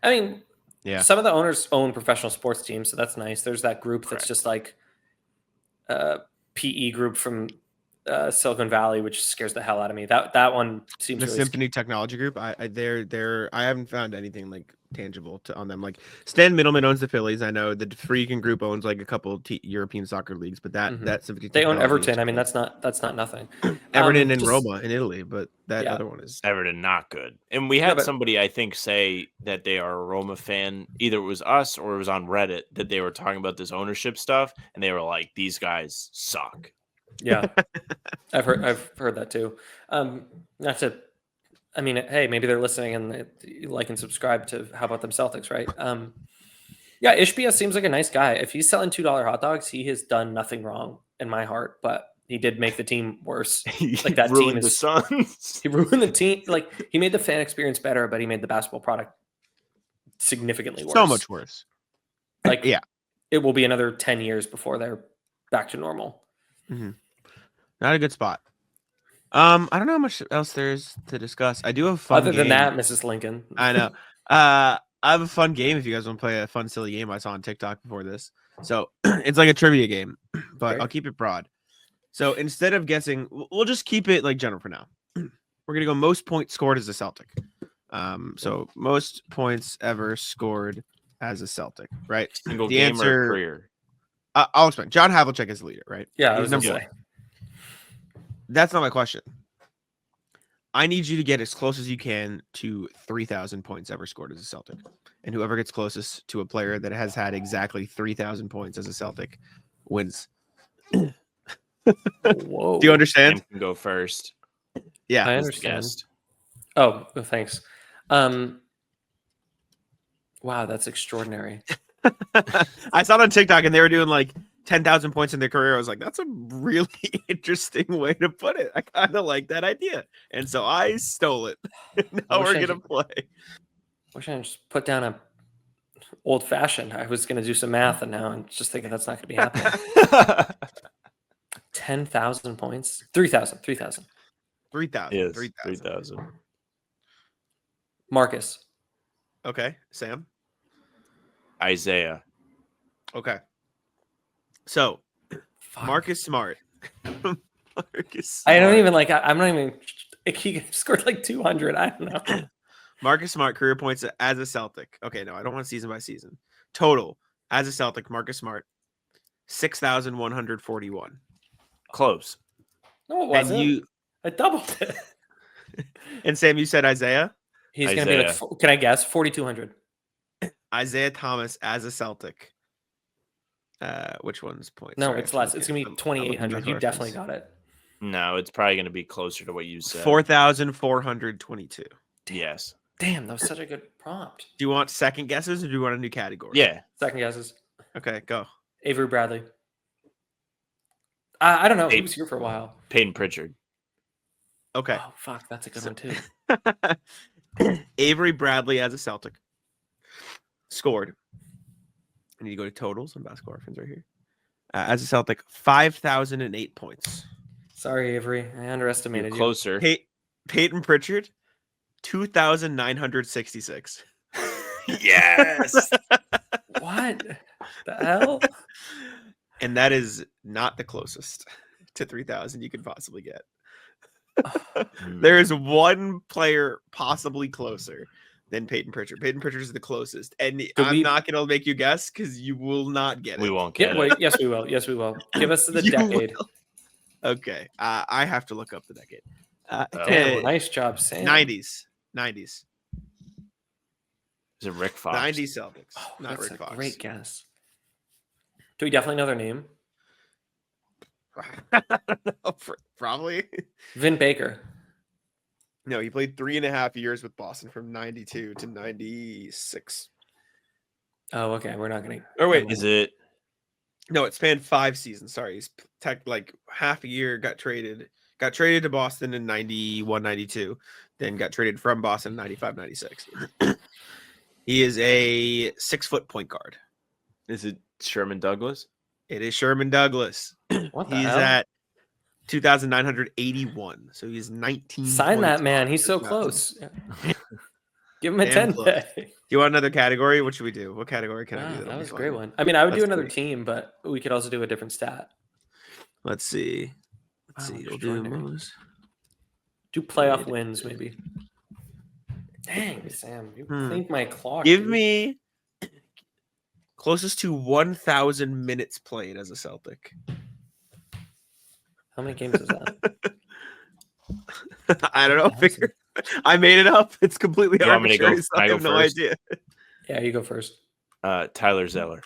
I mean, some of the owners own professional sports teams, so that's nice. There's that group that's just like a PE group from Silicon Valley, which scares the hell out of me. That one seems the really Symphony Technology Group. I haven't found anything like tangible on them. Like Stan Middleman owns the Phillies. I know the Freakin' Group owns like a couple European soccer leagues, but that Symphony they own Everton. I mean, that's not nothing. Everton and Roma in Italy, but that other one is Everton not good. And we had somebody I think say that they are a Roma fan. Either it was us or it was on Reddit that they were talking about this ownership stuff, and they were like, "These guys suck." Yeah, I've heard that too. Not to, I mean, hey, maybe they're listening and they like and subscribe to How About Them Celtics, right? Yeah, Ishbia seems like a nice guy. If he's selling $2 hot dogs, he has done nothing wrong in my heart. But he did make the team worse. Like that team is the Suns. He ruined the team. Like he made the fan experience better, but he made the basketball product significantly worse. So much worse. Like it will be another 10 years before they're back to normal. Mm-hmm. Not a good spot. I don't know how much else there is to discuss. I do have a fun Other game. than that, Mrs. Lincoln. I know. I have a fun game if you guys want to play a fun, silly game I saw on TikTok before this. So it's like a trivia game, but I'll keep it broad. So instead of guessing, we'll just keep it like general for now. We're going to go most points scored as a Celtic. So most points ever scored as a Celtic, right? Single game or career? I'll explain. John Havlicek is the leader, right? Yeah, he's number one. That's not my question. I need you to get as close as you can to 3,000 points ever scored as a Celtic. And whoever gets closest to a player that has had exactly 3,000 points as a Celtic wins. Whoa. Do you understand? Sam can go first. Yeah, I understand. Oh, thanks. Wow, that's extraordinary. I saw it on TikTok and they were doing like 10,000 points in their career. I was like, that's a really interesting way to put it. I kind of like that idea. And so I stole it. Now we're going to play. Wish I just put down a old fashioned. I was going to do some math and now I'm just thinking that's not going to be happening. 10,000 points. 3,000. 3,000. Yes, 3,000. 3,000. Marcus. Okay. Sam. Isaiah. Okay. So Fuck. Marcus Smart. Marcus Smart. I don't even like. I'm not even. He scored like 200. I don't know. Marcus Smart career points as a Celtic. Okay, no, I don't want season by season. Total as a Celtic, Marcus Smart, 6,141. Close. No, it wasn't. And I doubled it. and Sam, you said Isaiah. He's going to be like. Can I guess? 4,200. Isaiah Thomas as a Celtic. Which one's points? No, Sorry, it's less. It's going to be 2,800. You definitely got it. No, it's probably going to be closer to what you said. 4,422. Yes. Damn, that was such a good prompt. Do you want second guesses or do you want a new category? Yeah. Second guesses. Okay, go. Avery Bradley. I don't know. He was here for a while. Peyton Pritchard. Okay. Oh, fuck. That's a good one, too. Avery Bradley as a Celtic scored. I need to go to totals on basketball reference right here. As a Celtic, 5,008 points. Sorry, Avery. I underestimated you. Closer. Peyton Pritchard, 2,966. Yes. What the hell? And that is not the closest to 3,000 you could possibly get. There is one player possibly closer than Peyton Pritchard. Peyton Pritchard is the closest. And I'm not going to make you guess because you will not get it. We won't get it. Wait, yes, we will. Yes, we will. Give us the decade. Will. Okay. I have to look up the decade. Damn, nice job, Sam. 90s. Is it Rick Fox? 90s Celtics. Oh, not that's Rick a Fox. great guess. Do we definitely know their name? Probably. Vin Baker. No, he played 3.5 years with Boston from 92 to 96. Oh, okay. We're not going to. Or wait, Is it? No, it spanned 5 seasons. Sorry. He's like half a year, got traded to Boston in 91, 92, then got traded from Boston in 95, 96. He is a 6-foot point guard. Is it Sherman Douglas? It is Sherman Douglas. What the He's hell? at 2,981. So he's 19. Sign that man. He's so close. Yeah. Give him a Damn 10 close. day. Do you want another category? What should we do? What category can I do? That that'll was be a great fun? one. I mean, I would do Let's another see. team, but we could also do a different stat. Let's see. Wow, We'll do extraordinary. most. Do playoff wins, maybe. Dang, Sam. You cleaned my clock. Give dude. me closest to 1,000 minutes played as a Celtic. How many games is that? I don't know. Figure. I made it up. It's completely You want me to go- arbitrary. So I I go have no first? idea. Yeah, you go first. Tyler Zeller.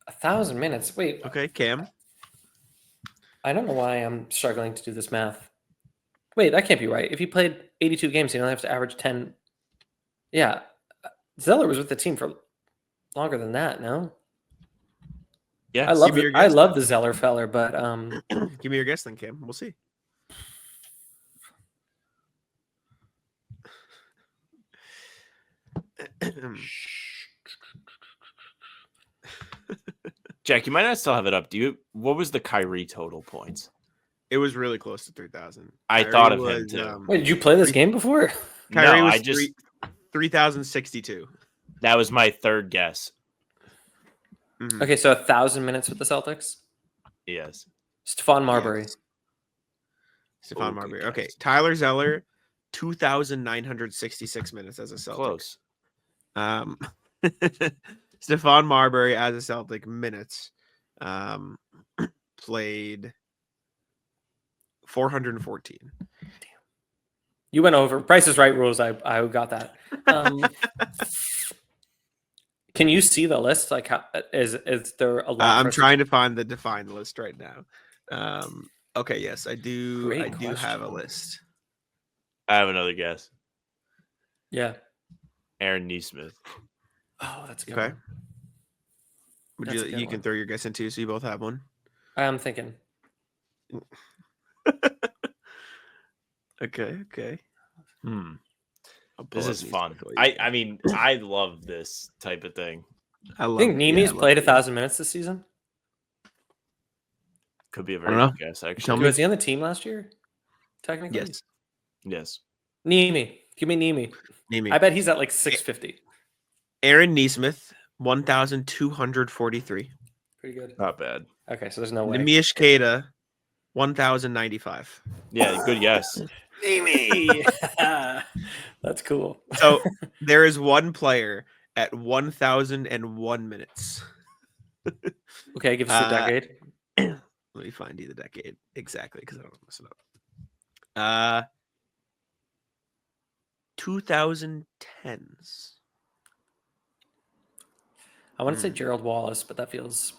1,000 minutes. Wait, Okay, Cam. I don't know why I'm struggling to do this math. Wait, that can't be right. If you played 82 games, you only have to average 10. Yeah. Zeller was with the team for longer than that, no? Yeah. I love give me your I guess love the Zeller feller, but Give me your guess then, Cam. We'll see. Jack, you might not still have it up. What was the Kyrie total points? It was really close to 3,000. I thought of him too. wait, did you play this game before? Kyrie No, was I just 3,062. that was my third guess. Mhm. Okay, so 1,000 minutes with the Celtics. Yes. Stephon Marbury. Yes. Stephon Oh, good Marbury. Okay, guess. Tyler Zeller, 2,966 minutes as a Celtic. Close. Stephon Marbury as a Celtic minutes played 414. You went over. Price is Right rules. I got that. Can you see the list? Like, how is there a lot? I'm trying to find the defined list right now. Okay, yes, I do. Great I do have a question. list. I have another guess. Yeah. Aaron Neesmith. Oh, that's a good. Okay. one. Would That's a good you can one. throw your guess in too, so you both have one. I'm thinking. Okay. I'll pull This up is these fun. before you I mean, I love this type of thing. I I love think it. Nimi's Yeah, I love played it. 1,000 minutes this season. Could be a I very don't good know. guess, Tell actually. me. Was he on the team last year? Technically? Yes. Yes. Nimi. Give me Nimi. Name me. I bet he's at like 650. Aaron Neesmith, 1,243. Pretty good. Not bad. Okay, so there's no way. Nimish Keita, 1,095. Yeah, good guess. Nimi. That's cool. So there is one player at 1,001 minutes. Okay, give us the decade. Let me find you the decade exactly because I don't want to mess it up. 2010s. I want to say Gerald Wallace, but that feels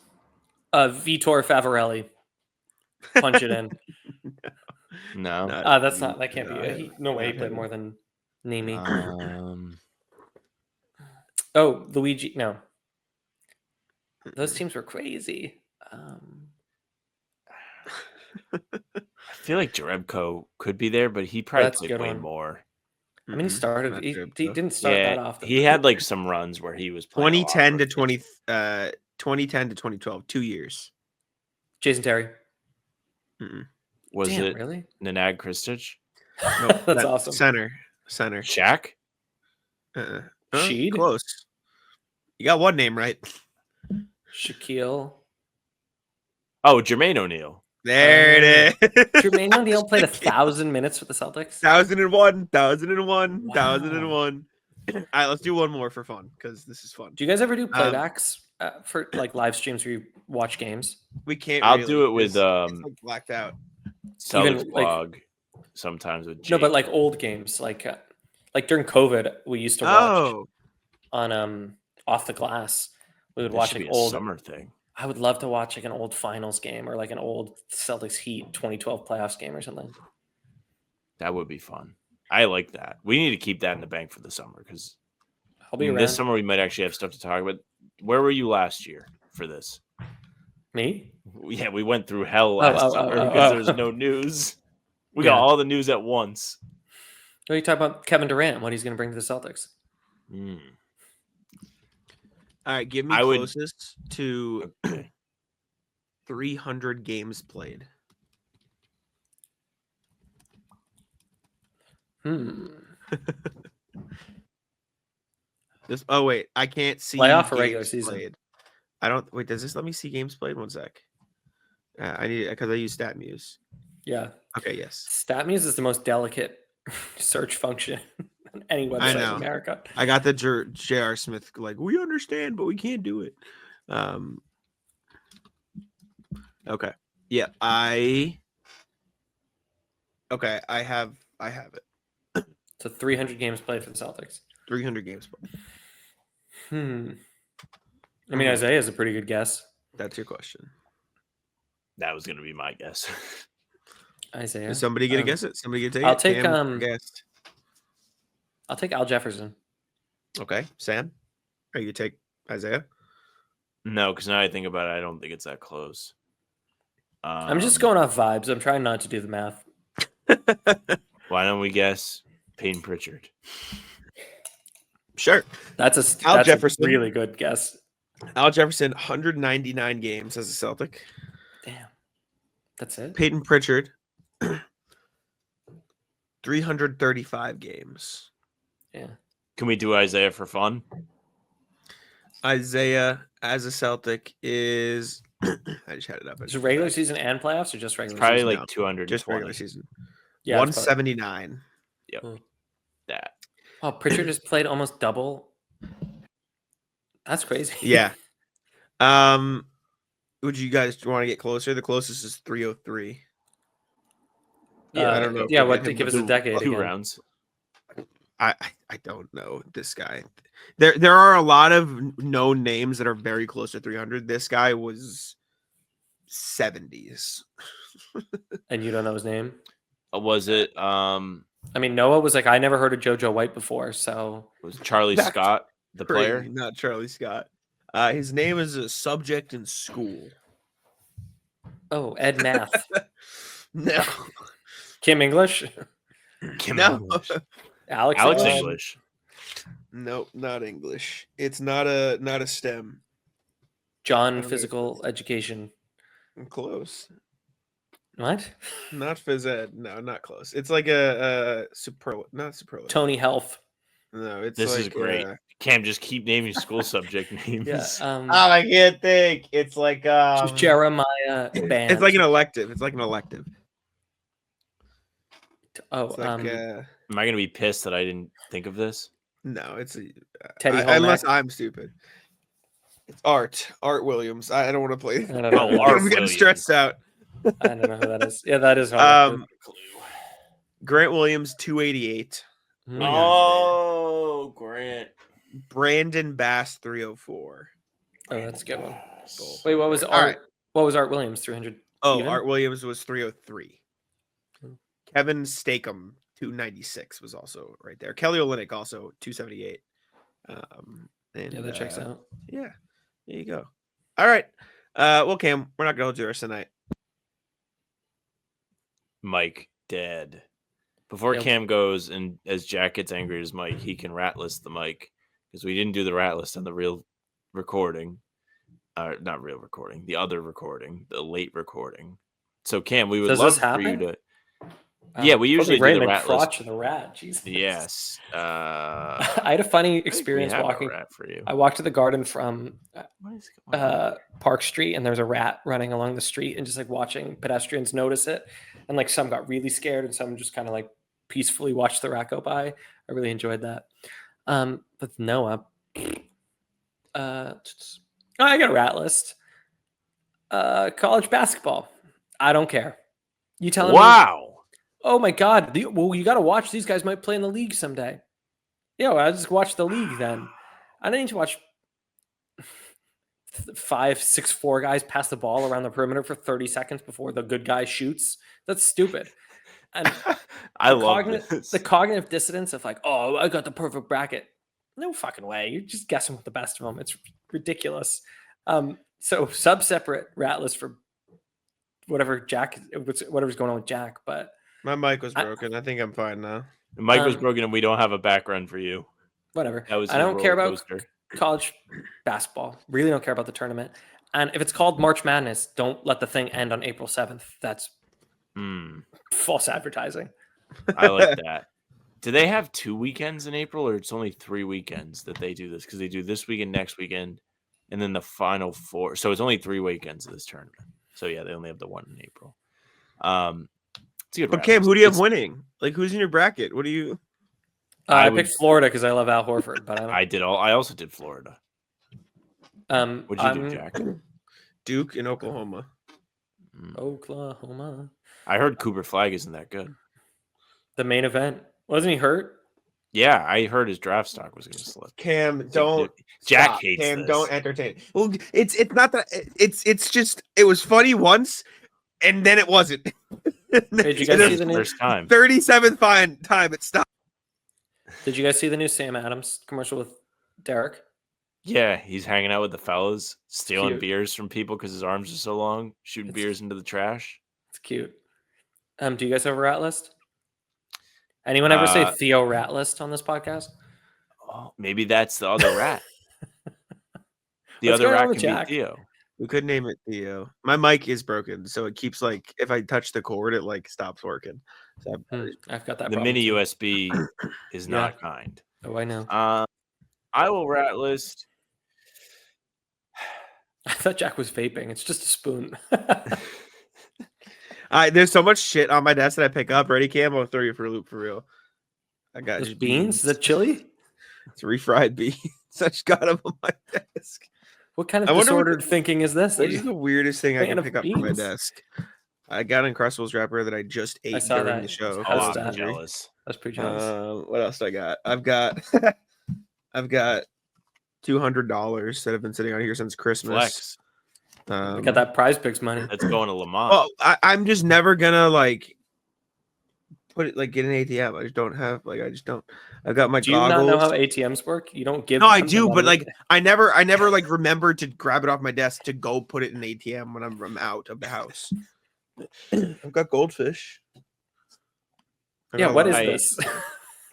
Vitor Favorelli. Punch it in. No. That's not. That can't be. No way he played more than Nimi. Oh, Luigi. No. Those teams were crazy. I feel like Jerebko could be there, but he probably That's a played good way one. more. I mean, he started. Not He sure, didn't start that often. He had like some runs where he was playing 2010 to 2010 to 2012, 2 years. Jason Terry. Was Damn, it really? Nenad Kristic? No, That's awesome. Center. Shaq? Sheed? Close. You got one name right. Shaquille. Oh, Jermaine O'Neal. There it is. Jermaine O'Neal played 1,000 minutes with the Celtics. 1,001. Wow. 1,001. All right, let's do one more for fun because this is fun. Do you guys ever do playbacks for like live streams where you watch games? We can't. I'll really, do it with it's like blacked out. Celtics Even, like- blog. Sometimes with No, but Jake. like old games, like during COVID, we used to watch on Off the Glass. We would That watch should like be a old. summer thing. I would love to watch like an old finals game or like an old Celtics Heat 2012 playoffs game or something. That would be fun. I like that. We need to keep that in the bank for the summer because I'll be around. this summer we might actually have stuff to talk about. Where were you last year for this? Me? Yeah, we went through hell last summer because there was no news. We got all the news at once. What are you talking about? Kevin Durant, what he's going to bring to the Celtics? All right, give me closest to 300 games played. Oh wait, I can't see playoff or games regular season. played. I don't wait. Does this let me see games played? One sec. I need because I use StatMuse. Yeah. Okay. Yes. StatMuse is the most delicate search function on any website in America. I got the J.R. Smith like we understand, but we can't do it. Okay. Yeah. I have it. So 300 games played for the Celtics. 300 games played. I mean, Isaiah is a pretty good guess. That's your question. That was going to be my guess. Isaiah. Is somebody gonna guess it? Somebody gonna take I'll it? take guessed. I'll take Al Jefferson. Okay, Sam. Are you take Isaiah? No, because now I think about it, I don't think it's that close. I'm just going off vibes. I'm trying not to do the math. Why don't we guess Peyton Pritchard? Sure. That's Jefferson. a really good guess. Al Jefferson, 199 games as a Celtic. Damn. That's it? Peyton Pritchard, 335 games. Yeah. Can we do Isaiah for fun? Isaiah as a Celtic is I just had it up. Is it regular season and playoffs or just regular Probably season? like No, 200. just regular season. Yeah, 179. Yep. That. Oh, Pritchard has played almost double. That's crazy. Yeah. Would you guys want to get closer? The closest is 303. Yeah, I don't know. Yeah, what to give us a decade? Two again. rounds. I don't know this guy. There are a lot of known names that are very close to 300. This guy was 70s. And you don't know his name? Was it I mean, Noah was like, I never heard of JoJo White before, so was Charlie That's Scott the player? Not Charlie Scott. His name is a subject in school. Oh, Ed Math. No. Kim English. Kim No. English. Alex English. English. Nope, not English. It's not a STEM. John Physical Education. I'm close. What? Not phys ed. No, not close. It's like a not superlative. Tony Health. No, it's This like, is great. Cam, just keep naming school subject names. Yeah. I can't think. It's like Jeremiah Band. It's like an elective. It's like an elective. Oh, It's like, Am I gonna be pissed that I didn't think of this? no, it's Teddy unless Holmack. I'm stupid. It's Art Williams. I don't want to play. I don't know. Oh, Art I'm getting Williams. stressed out. I don't know who that is. Yeah, that is hard. Grant Williams 288. Oh, Grant. Brandon Bass 304. Oh, that's a good one. Wait, what was Art? All right. What was Art Williams? 300. Oh, even? Art Williams was 303. Hmm. Kevin Stakem 296 was also right there. Kelly Olynyk also 278. And, Yeah, that checks out. Yeah, there you go. All right. Well, Cam, we're not going to do ours tonight. Mike dead. Before Yep. Cam goes, and as Jack gets angry at his mic, he can rat list the mic because we didn't do the rat list on the real recording. Not real recording, the other recording, the late recording. So Cam, we would Does love this for you happen? to. Yeah, we usually do Raymond the rat crotch list. of the rat. Jesus. Yes. I had a funny experience walking. Rat for you. I walked to the garden from What is going on? Park Street, and there's a rat running along the street, and just like watching pedestrians notice it, and like some got really scared, and some just kind of like peacefully watched the rat go by. I really enjoyed that. But Noah, I got a rat list. College basketball. I don't care. You telling me? Wow. Oh my God. Well, you got to watch. These guys might play in the league someday. Yeah, well, I just watch the league then. I don't need to watch 5'6'4" guys pass the ball around the perimeter for 30 seconds before the good guy shoots. That's stupid. And I love this. the cognitive dissonance of like, oh, I got the perfect bracket. No fucking way. You're just guessing with the best of them. It's ridiculous. So sub-separate rat list for whatever's going on with Jack, but My mic was broken. I think I'm fine now. The mic was broken, and we don't have a background for you. whatever. That was I don't care about coaster. college basketball. Really don't care about the tournament. And if it's called March Madness, don't let the thing end on April 7th. That's false advertising. I like that. Do they have 2 weekends in April, or it's only 3 weekends that they do this? Because they do this weekend, next weekend, and then the final 4. So it's only 3 weekends of this tournament. So yeah, they only have the one in April. It's a good But round. Cam, who do you have winning? Like, who's in your bracket? What do you? I picked Florida because I love Al Horford, but I don't. I also did Florida. What'd you do, Jack? Duke in Oklahoma. Oklahoma. I heard Cooper Flag isn't that good. The main event. Wasn't he hurt? Yeah, I heard his draft stock was going to slip. Cam, don't. Jack stop. hates Cam, this. don't entertain. Well, it's not that. It's just it was funny once, and then it wasn't. Did you guys see the new? First time. 37th time it stopped. Did you guys see the new Sam Adams commercial with Derek? Yeah, he's hanging out with the fellas, stealing Cute. beers from people because his arms are so long, shooting beers into the trash. It's cute. Do you guys have a rat list? Anyone ever say Theo rat list on this podcast? Oh, maybe that's the other rat. The What's other going on rat with could Jack? be Theo. We could name it Theo. My mic is broken, so it keeps like if I touch the cord, it like stops working. So I've got that. The problem mini too. USB is not kind. Oh, I know. I will rat list. I thought Jack was vaping. It's just a spoon. there's so much shit on my desk that I pick up. Ready, Cam? I'll throw you for a loop for real. I got Those beans? Is that chili? It's refried beans. I just got them on my desk. What kind of I wonder what disordered thinking is this? What is the weirdest thing I fan can of pick up from my beans? desk? I got an Uncrustables wrapper that I just ate saw during that. the show. How's Oh, I'm that? jealous. That's pretty jealous. What else do I got? I've got $200 that have been sitting on here since Christmas. Flex. I got that PrizePicks money. That's going to Lamont. Oh, I'm just never gonna like put it like get an ATM. I just don't have like I just don't. I got my Do you goggles. not know how ATMs work? You don't give. No, I them the do, but money? like I never like remember to grab it off my desk to go put it in the ATM when I'm out of the house. I've got goldfish. Yeah, what is I- this?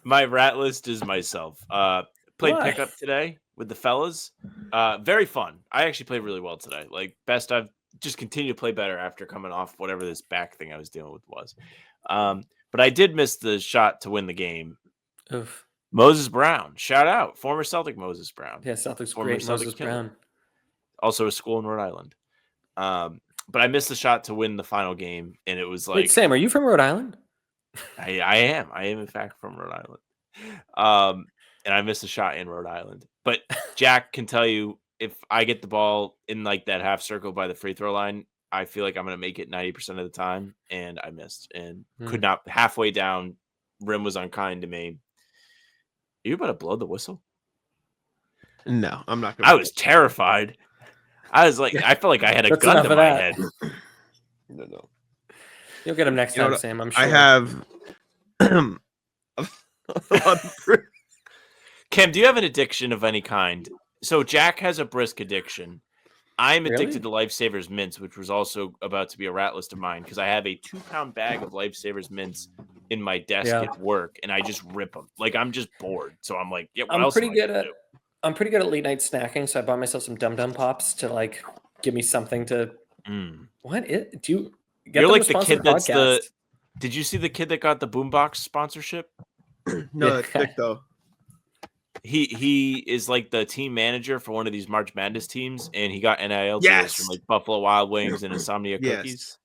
My rat list is myself. Played Why? pickup today with the fellas. Very fun. I actually played really well today. Like best I've just continued to play better after coming off whatever this back thing I was dealing with was. But I did miss the shot to win the game. Oof. Moses Brown, shout out, former Celtic Moses Brown. Yeah, Celtics Former great. Celtic Moses killer. Brown. Also a school in Rhode Island. But I missed the shot to win the final game, and it was like Wait, Sam, are you from Rhode Island? I am in fact from Rhode Island. And I missed a shot in Rhode Island. But Jack can tell you if I get the ball in like that half circle by the free throw line, I feel like I'm going to make it 90% of the time. And I missed and could not. Halfway down, rim was unkind to me. Are you about to blow the whistle? No, I'm not gonna. I was terrified. I was like, I felt like I had a That's gun enough to of my that. head. No. You'll get him next You know time, what? Sam. I'm sure. I have. Cam, do you have an addiction of any kind? So Jack has a brisk addiction. I'm addicted to Lifesavers mints, which was also about to be a rat list of mine because I have a 2-pound bag of Lifesavers mints in my desk at work, and I just rip them. Like I'm just bored, so I'm like, yeah. What else am I gonna do? I'm pretty good at late night snacking, so I bought myself some Dum Dum Pops to like give me something to. What do you? Get You're them like to the sponsor kid that's podcast. Did you see the kid that got the Boombox sponsorship? No, that's thick though. He is like the team manager for one of these March Madness teams, and he got NIL deals Yes. from like Buffalo Wild Wings and Insomnia Yes. Cookies.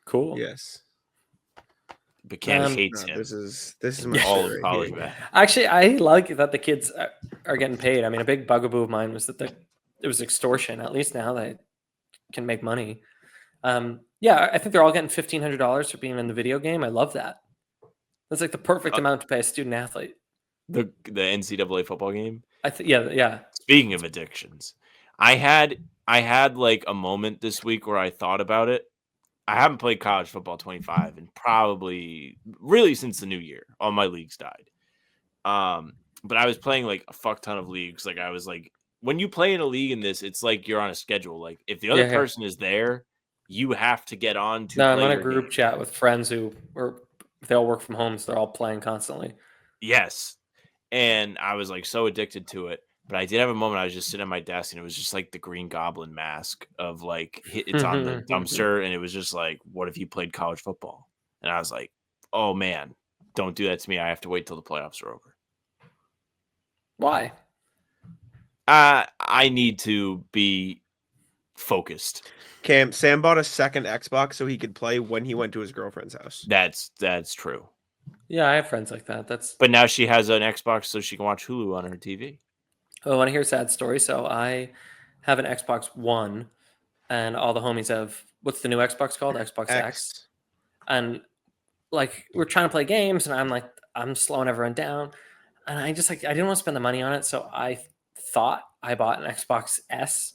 Cool. Yes. But Cam hates him. This is my All shit of right college here. man. Actually, I like that the kids are getting paid. I mean, a big bugaboo of mine was that it was extortion. At least now they can make money. Yeah, I think they're all getting $1,500 for being in the video game. I love that. That's like the perfect amount to pay a student athlete. The NCAA football game. Yeah. Speaking of addictions, I had like a moment this week where I thought about it. I haven't played college football 25 and probably really since the new year. All my leagues died. But I was playing like a fuck ton of leagues. Like I was like, when you play in a league in this, it's like you're on a schedule. Like if the other person is there, you have to get on to. No, play I'm on a your group game. chat with friends they all work from home, so they're all playing constantly. Yes. And I was like so addicted to it. But I did have a moment I was just sitting at my desk and it was just like the Green Goblin mask of like it's on the dumpster. And it was just like, what if you played college football? And I was like, oh man, don't do that to me. I have to wait till the playoffs are over. Why? I need to be focused. Sam bought a second Xbox so he could play when he went to his girlfriend's house. That's true. Yeah, I have friends like that. But now she has an Xbox so she can watch Hulu on her TV. Oh, I want to hear a sad story. So I have an Xbox One, and all the homies have what's the new Xbox called? Xbox X. And like we're trying to play games, and I'm slowing everyone down, and I didn't want to spend the money on it, so I thought I bought an Xbox S.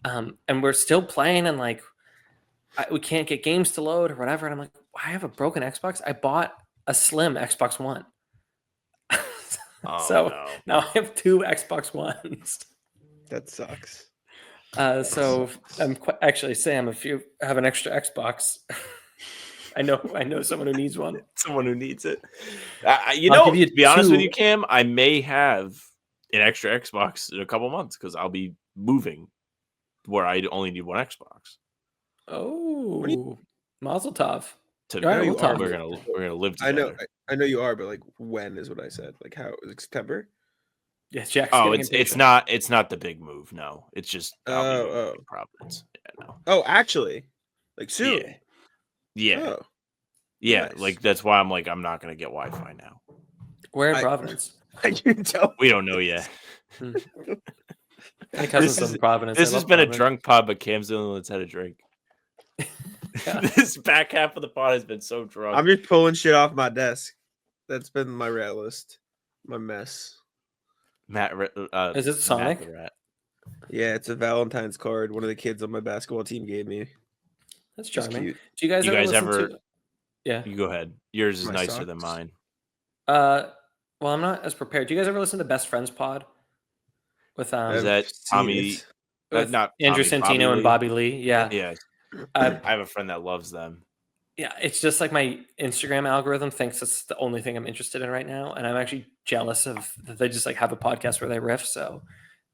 And we're still playing, and like we can't get games to load or whatever. And I'm like, I have a broken Xbox. I bought a slim Xbox One. Now I have 2 Xbox Ones. That sucks. So I'm actually, Sam, if you have an extra Xbox, I know someone who needs one. Someone who needs it. To be honest with you, Cam, I may have an extra Xbox in a couple months because I'll be moving where I only need one Xbox. Oh, Mazel Tov. We're We'll talk. gonna live together. I know you are, but like when is what I said. Like how was September? Yes, Jack's it's not the big move. No, it's just I'll be in Providence. Yeah, no. Oh, actually, like soon. Yeah. Oh, yeah. nice. Like that's why I'm like I'm not gonna get Wi-Fi now. Where in Providence? We don't know yet. My cousin's in Providence. This has been a drunk pod, but Cam's the only one that's had a drink. Yeah. This back half of the pod has been so drunk. I'm just pulling shit off my desk. That's been my rat list, my mess. Is it Sonic? Yeah, it's a Valentine's card. One of the kids on my basketball team gave me. That's Just charming. cute. Do you guys You ever guys listen ever- to? Yeah. You go ahead. Yours is My nicer than socks. mine. Well, I'm not as prepared. Do you guys ever listen to Best Friends Pod with Is I've that seen Tommy? it. with Not Andrew Tommy, Bobby Santino and Lee? Bobby Lee? Yeah. Yeah, Uh, I have a friend that loves them. yeah, it's just like my Instagram algorithm thinks it's the only thing I'm interested in right now, and I'm actually jealous of that they just like have a podcast where they riff. So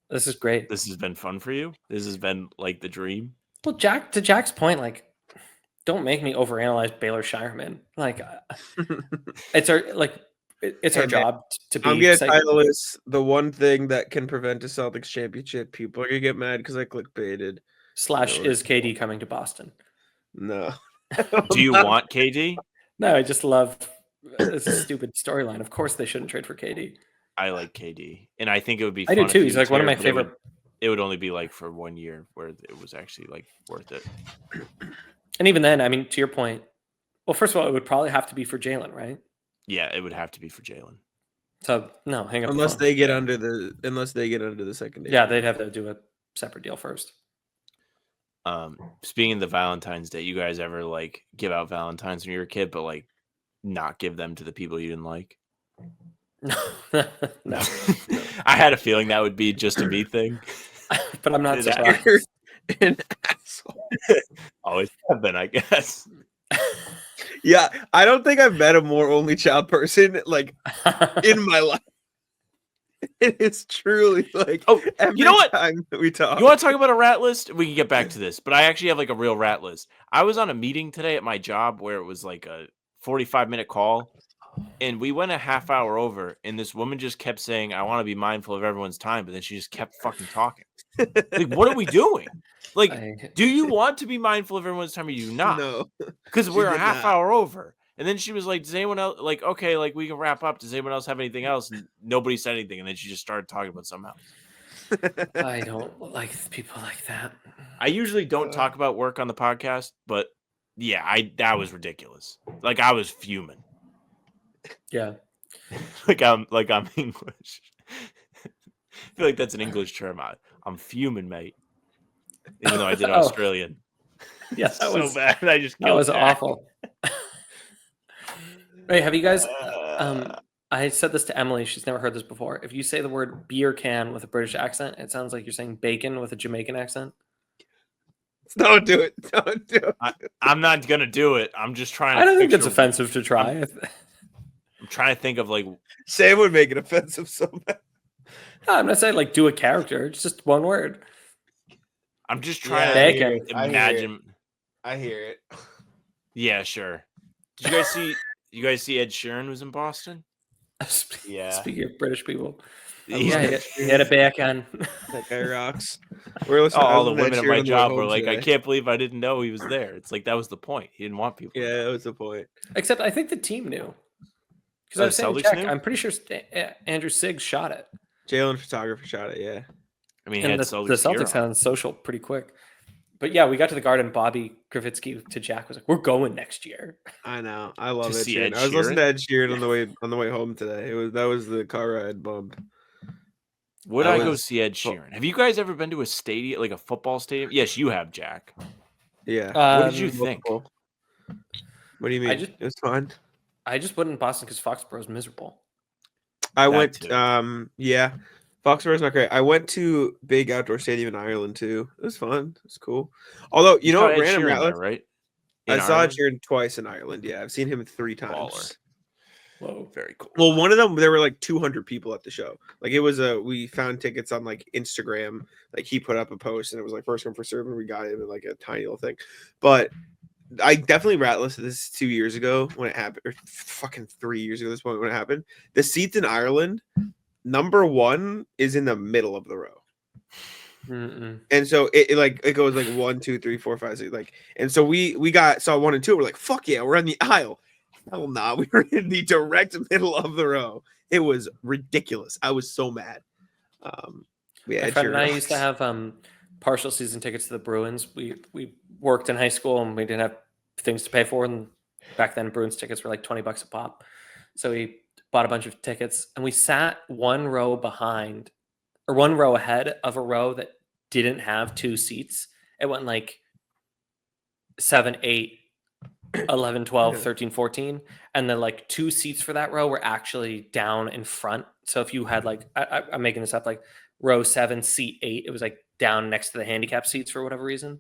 this is great. This has been fun for you. This has been like the dream. Well, to Jack's point, like, don't make me overanalyze Baylor Shireman. Like, it's our it's our Hey, man, job to be. I'm getting excited. title is the one thing that can prevent a Celtics championship. People are gonna get mad because I clickbaited. / is KD coming to Boston? No. Do you want KD? No, I just love it's a stupid storyline. Of course, they shouldn't trade for KD. I like KD, and I think it would be. I Fun do too. if He's he like one of retired, my but favorite. It would only be like for 1 year, where it was actually like worth it. And even then, I mean, to your point, well, first of all, it would probably have to be for Jalen, right? Yeah, it would have to be for Jalen. So no, hang up. the unless phone. they get under the second. Yeah, they'd have to do a separate deal first. Speaking of the Valentine's Day, you guys ever like give out Valentines when you were a kid, but like not give them to the people you didn't like? No, I had a feeling that would be just a me thing. but I'm not Did that- surprised. An asshole. Always have been, I guess. Yeah, I don't think I've met a more only child person like in my life. It is truly like every you know what? time that we talk. You want to talk about a rat list? We can get back to this, but I actually have like a real rat list. I was on a meeting today at my job where it was like a 45-minute call, and we went a half hour over, and this woman just kept saying, I want to be mindful of everyone's time, but then she just kept fucking talking. Like, what are we doing? Like, do you want to be mindful of everyone's time or do you not? No. Because She we're a did half not. hour over. And then she was like, does anyone else, like, okay, like, we can wrap up. Does anyone else have anything else? And nobody said anything. And then she just started talking about something else. I don't like people like that. I usually don't talk about work on the podcast, but yeah, that was ridiculous. Like, I was fuming. Yeah. like I'm English. I feel like that's an English term. I'm fuming, mate. Even though I did Australian. Yes, that so was bad. I just that was killed awful. Right, have you guys I said this to Emily, she's never heard this before. If you say the word beer can with a British accent, it sounds like you're saying bacon with a Jamaican accent. Don't do it. Don't do it. I'm not gonna do it. I'm just trying to I don't think it's picture- offensive to try. I'm trying to think of like Sam would make it offensive so bad. No, I'm not saying like do a character. It's just one word. I'm just trying Yeah, to Bacon. imagine. I hear it. Yeah, sure. Did you guys see Ed Sheeran was in Boston? Yeah. Speaking of British people. Yeah. He had a bacon. That guy rocks. We're listening. All the I was women at listening my to Ed Sheeran job on the were way like, home I today. can't believe I didn't know he was there. It's like that was the point. He didn't want people. Yeah, that was the point. Except I think the team knew. Because Oh, I was saying, Celtics Jack, knew? I'm pretty sure Andrew Siggs shot it. Jalen photographer shot it. Yeah. I mean, he And had the Celtics gear got on. on social pretty quick. But yeah, we got to the Garden. Bobby Gravitsky to Jack was like, "We're going next year." I know. I love To Ed see Sheeran. Ed I was listening to Sheeran? Ed Sheeran on the way home today. That was the car ride bump. Would That I go was- see Ed Sheeran? Have you guys ever been to a stadium, like a football stadium? Yes, you have, Jack. Yeah. What did you think? Multiple. What do you mean? It was fun. I just went in Boston because Foxborough's miserable. I That went. too. Yeah. Foxborough's not great. I went to big outdoor stadium in Ireland too. It was fun. It was cool. Although you know saw what, Ed random Sheeran rat there, list? right? I In saw Ed Ireland? Sheeran twice in Ireland. Yeah, I've seen him 3 times. Baller. Whoa. Very cool. Well, one of them there were like 200 people at the show. Like it was we found tickets on like Instagram. Like he put up a post and it was like first come first serve and we got him in like a tiny little thing. But I definitely rat listed this 2 years ago when it happened, or fucking 3 years ago at this point when it happened. The seats in Ireland, number 1 is in the middle of the row. Mm-mm. And so it goes like 1, 2, 3, 4, 5, 6, like, and so we saw 1 and 2. We're like, fuck yeah, we're on the aisle. Hell nah, we were in the direct middle of the row. It was ridiculous. I was so mad. My Ed friend and I Sheeran used to rocks. have partial season tickets to the Bruins. We worked in high school and we didn't have things to pay for, and back then Bruins tickets were like $20 a pop. So we bought a bunch of tickets and we sat 1 row behind, or 1 row ahead of a row that didn't have 2 seats. It went like 7, 8 11, 12, Yeah. 13, 14. And then like 2 seats for that row were actually down in front. So if you had like, I'm making this up, like row 7, seat 8, it was like down next to the handicap seats for whatever reason.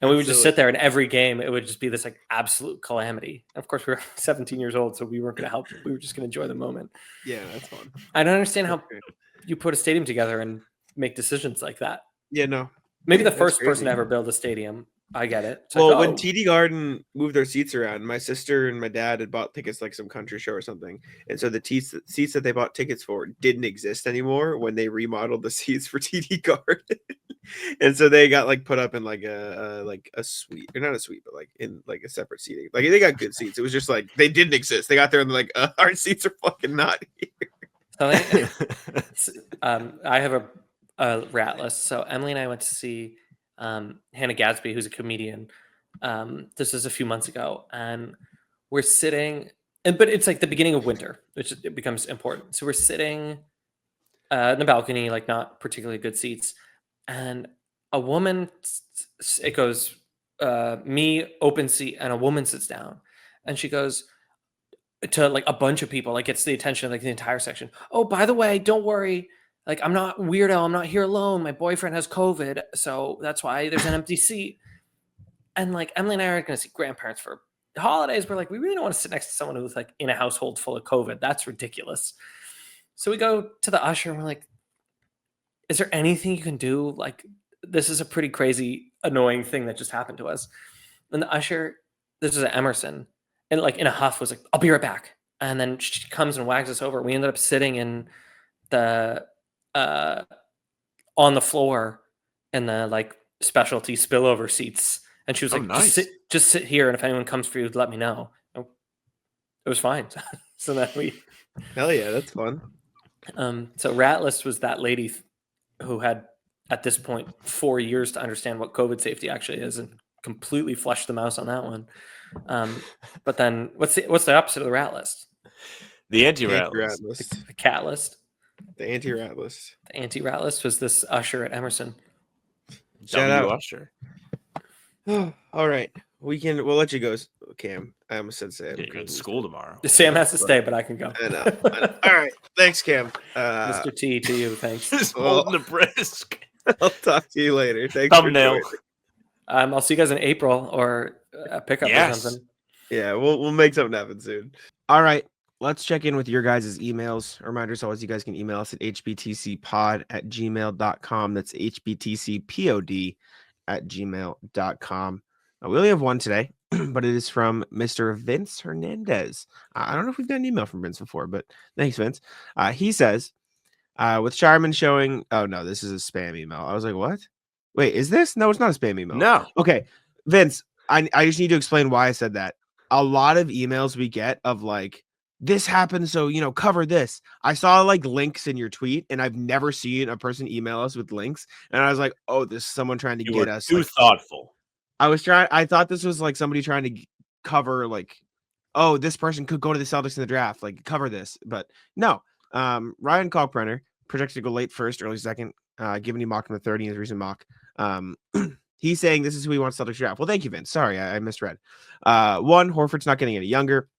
And we would just sit there, and every game it would just be this like absolute calamity. Of course, we were 17 years old, so we weren't going to help. We were just going to enjoy the moment. Yeah, that's fun. I don't understand how you put a stadium together and make decisions like that. Yeah, no. Maybe Yeah, the first that's person to crazy. ever build a stadium. I get it. It's Well, like, when oh, TD Garden moved their seats around, my sister and my dad had bought tickets like some country show or something, and so the seats that they bought tickets for didn't exist anymore when they remodeled the seats for TD Garden, and so they got like put up in like a suite, or not a suite, but like in like a separate seating. Like they got good seats. It was just like they didn't exist. They got there and they're like, our seats are fucking not here. I have a rat list. So Emily and I went to see Hannah Gadsby, who's a comedian. This was a few months ago, and we're sitting, but it's like the beginning of winter, which it becomes important. So we're sitting in the balcony, like not particularly good seats, and a woman, it goes me, open seat, and a woman sits down, and she goes to like a bunch of people, like gets the attention of like the entire section. Oh, by the way, don't worry. Like, I'm not weirdo. I'm not here alone. My boyfriend has COVID. So that's why there's an empty seat. And like Emily and I are going to see grandparents for holidays. We're like, we really don't want to sit next to someone who's like in a household full of COVID. That's ridiculous. So we go to the usher and we're like, is there anything you can do? Like, this is a pretty crazy, annoying thing that just happened to us. And the usher, this is at Emerson, and like in a huff was like, I'll be right back. And then she comes and wags us over. We ended up sitting in the on the floor in the like specialty spillover seats, and she was like, nice. just sit here, and if anyone comes for you, let me know. It was fine. So then we Hell yeah, that's fun. So Ratlist was that lady who had at this point 4 years to understand what COVID safety actually is, and completely flushed the mouse on that one. But then what's the opposite of the rat list? The anti-rat List. list. The cat list. The anti-rat list. The anti-rat list was this usher at Emerson. Shout out. Usher. All right. We'll let you go, Cam. I almost said Sam. You're in school tomorrow. Sam has to stay, but I can go. I know. All right. Thanks, Cam. Mr. T, to you. Thanks. Just holding the brisk. I'll talk to you later. Thanks Thumbnail. for I'll see you guys in April or a pickup or something. Yeah, we'll make something happen soon. All right. Let's check in with your guys' emails. A reminder, as always, you guys can email us at hbtcpod@gmail.com. That's hbtcpod@gmail.com. We only have one today, but it is from Mr. Vince Hernandez. I don't know if we've got an email from Vince before, but thanks, Vince. He says, with Shireman showing... Oh, no, this is a spam email. I was like, what? Wait, is this? No, it's not a spam email. No. Okay, Vince, I just need to explain why I said that. A lot of emails we get of like, this happened, so, cover this. I saw like links in your tweet, and I've never seen a person email us with links. And I was like, oh, this is someone trying to get us. Too thoughtful. I thought this was like somebody trying to cover like, oh, this person could go to the Celtics in the draft, like cover this. But no, Ryan Kalkbrenner projected to go late first, early second, given he mocked him at 30 in his recent mock. He's saying this is who he wants Celtics draft. Well, thank you, Vince. Sorry, I misread. 1, Horford's not getting any younger.